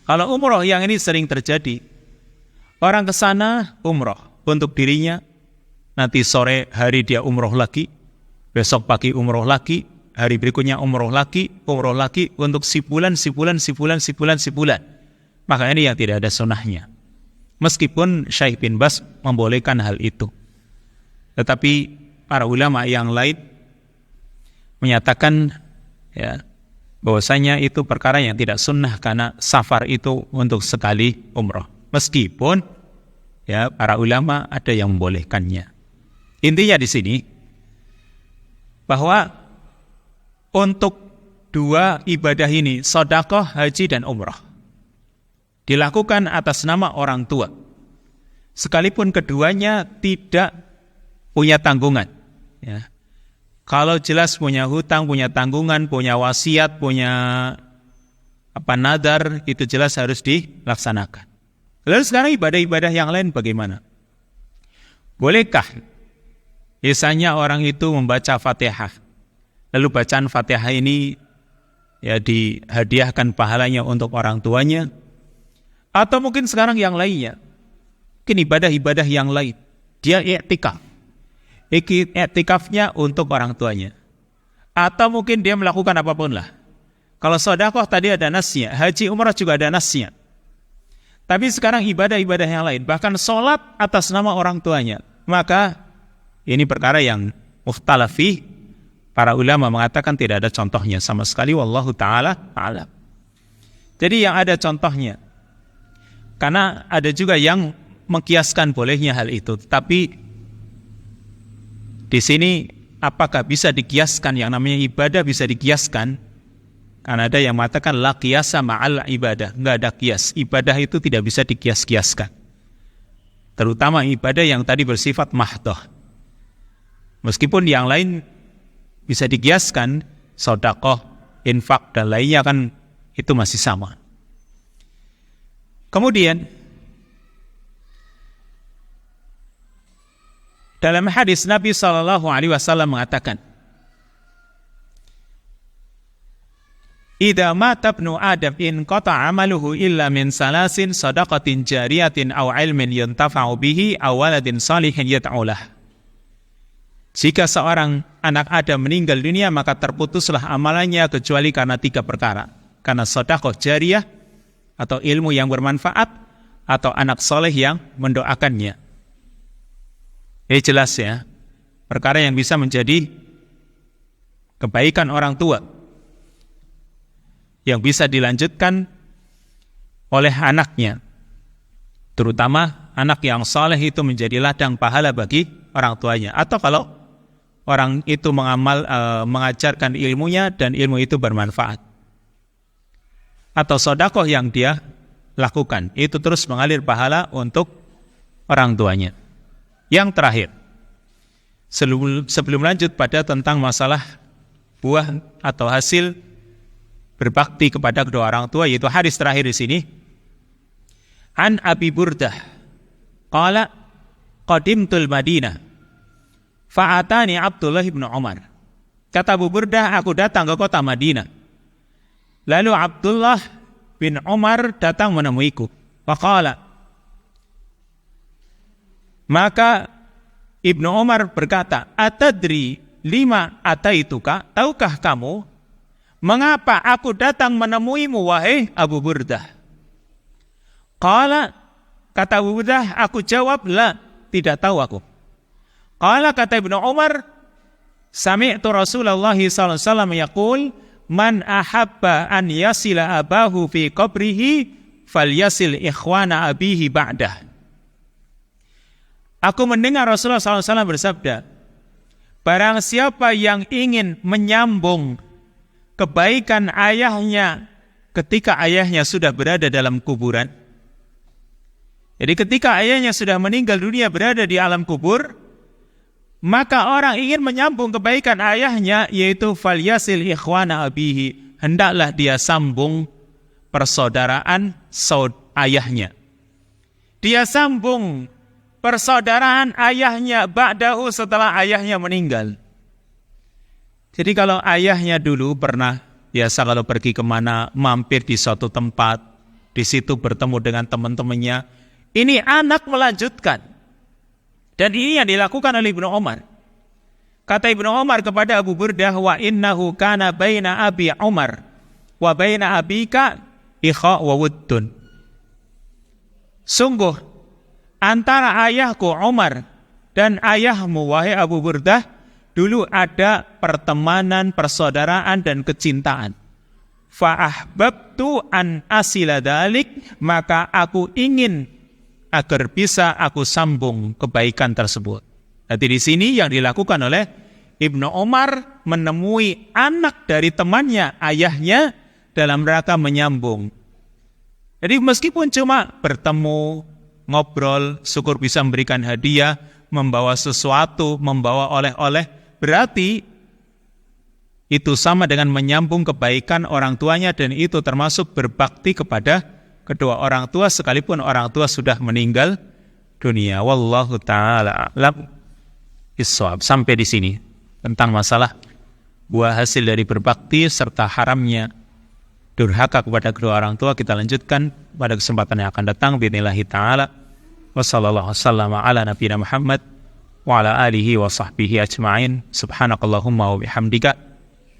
Kalau umrah yang ini sering terjadi, orang ke sana umrah untuk dirinya, nanti sore hari dia umrah lagi, besok pagi umrah lagi, hari berikutnya umrah lagi untuk si bulan. Maka ini yang tidak ada sunnahnya. Meskipun Syekh bin Baz membolehkan hal itu, tetapi para ulama yang lain menyatakan ya bahwasanya itu perkara yang tidak sunnah karena safar itu untuk sekali umrah. Meskipun ya para ulama ada yang membolehkannya. Intinya di sini bahwa untuk 2 ibadah ini, sedekah, haji dan umrah, dilakukan atas nama orang tua. Sekalipun keduanya tidak punya tanggungan. Ya. Kalau jelas punya hutang, punya tanggungan, punya wasiat, punya nadar, itu jelas harus dilaksanakan. Lalu sekarang ibadah-ibadah yang lain bagaimana? Bolehkah misalnya orang itu membaca Fatihah, lalu bacaan Fatihah ini ya dihadiahkan pahalanya untuk orang tuanya? Atau mungkin sekarang yang lainnya, mungkin ibadah-ibadah yang lain, dia i'tikaf. I'tikafnya untuk orang tuanya. Atau mungkin dia melakukan apapun lah. Kalau sedekah tadi ada nasnya, haji umrah juga ada nasnya. Tapi sekarang ibadah-ibadah yang lain, bahkan sholat atas nama orang tuanya, maka ini perkara yang mukhtalafi. Para ulama mengatakan tidak ada contohnya sama sekali, wallahu ta'ala a'lam. Jadi yang ada contohnya, karena ada juga yang mengkiaskan bolehnya hal itu, tapi di sini apakah bisa dikiaskan, yang namanya ibadah bisa dikiaskan? Karena ada yang mengatakan la qiyasa ma'al ibadah, enggak ada kias. Ibadah itu tidak bisa dikias-kiaskan. terutama ibadah yang tadi bersifat mahdoh. Meskipun yang lain bisa dikiaskan, sedekah, infak dan lainnya kan itu masih sama. Kemudian dalam hadis Nabi SAW mengatakan, "Idza mata ibnu Adam in qata'a amaluhu illa min salasin shadaqatin jariyatin aw ilmin yuntafa'u bihi aw waladin salihin yad'u lah." Jika seorang anak Adam meninggal dunia, maka terputuslah amalannya kecuali karena 3 perkara. Karena sedekah jariyah atau ilmu yang bermanfaat atau anak soleh yang mendoakannya. Ini jelas ya, perkara yang bisa menjadi kebaikan orang tua yang bisa dilanjutkan oleh anaknya, terutama anak yang saleh itu menjadi ladang pahala bagi orang tuanya. Atau kalau orang itu mengajarkan ilmunya dan ilmu itu bermanfaat, atau sedekah yang dia lakukan itu terus mengalir pahala untuk orang tuanya. Yang terakhir, sebelum lanjut pada tentang masalah buah atau hasil berbakti kepada kedua orang tua, yaitu hadis terakhir di sini. An Abi Burdah qala qadimtul Madinah fa'atani Abdullah bin Umar. Kata Abu Burdah, aku datang ke kota Madinah. Lalu Abdullah bin Umar datang menemuiku. Faqala, maka Ibnu Umar berkata, atadri lima ataituka, tahukah kamu mengapa aku datang menemuimu wahai Abu Burdah? Qala, kata Abu Burdah, aku jawab, la, tidak tahu aku. Qala, kata Ibnu Umar, sami'tu Rasulullah SAW yaqul, man ahabba an yasila abahu fi qabrihi falyasil ikhwana abihi ba'dah. Aku mendengar Rasulullah SAW bersabda, barang siapa yang ingin menyambung kebaikan ayahnya ketika ayahnya sudah berada dalam kuburan. Jadi ketika ayahnya sudah meninggal dunia berada di alam kubur, maka orang ingin menyambung kebaikan ayahnya, yaitu falyasil ikhwana abihi, hendaklah dia sambung persaudaraan ayahnya. Dia sambung persaudaraan ayahnya ba'dahu, setelah ayahnya meninggal. Jadi kalau ayahnya dulu pernah biasa kalau pergi kemana mampir di suatu tempat, di situ bertemu dengan teman-temannya, ini anak melanjutkan. Dan ini yang dilakukan oleh Ibnu Umar. Kata Ibnu Umar kepada Abu Burdah, wa innahu kana baina abi Umar wa baina abika ikha wa wuddun. Sungguh antara ayahku Umar dan ayahmu wahai Abu Burdah, dulu ada pertemanan, persaudaraan dan kecintaan. Fa'ahbabtu an asila dalik, maka aku ingin agar bisa aku sambung kebaikan tersebut. Jadi di sini yang dilakukan oleh Ibnu Umar menemui anak dari temannya, ayahnya, dalam rangka menyambung. Jadi meskipun cuma bertemu, ngobrol, syukur bisa memberikan hadiah, membawa sesuatu, membawa oleh-oleh, berarti itu sama dengan menyambung kebaikan orang tuanya, dan itu termasuk berbakti kepada kedua orang tua sekalipun orang tua sudah meninggal dunia. Wallahu ta'ala a'lam bissawab. Sampai di sini tentang masalah buah hasil dari berbakti serta haramnya durhaka kepada kedua orang tua. Kita lanjutkan pada kesempatan yang akan datang biidznillah ta'ala. Wassallallahu wasallama ala nabiyina Muhammad wa ala alihi wa sahbihi ajma'in. Subhanakallahumma wa bihamdika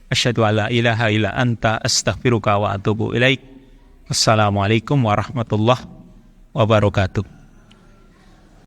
asyhadu an la ilaha illa anta astaghfiruka wa atubu ilaik. Wassalamualaikum warahmatullahi wabarakatuh.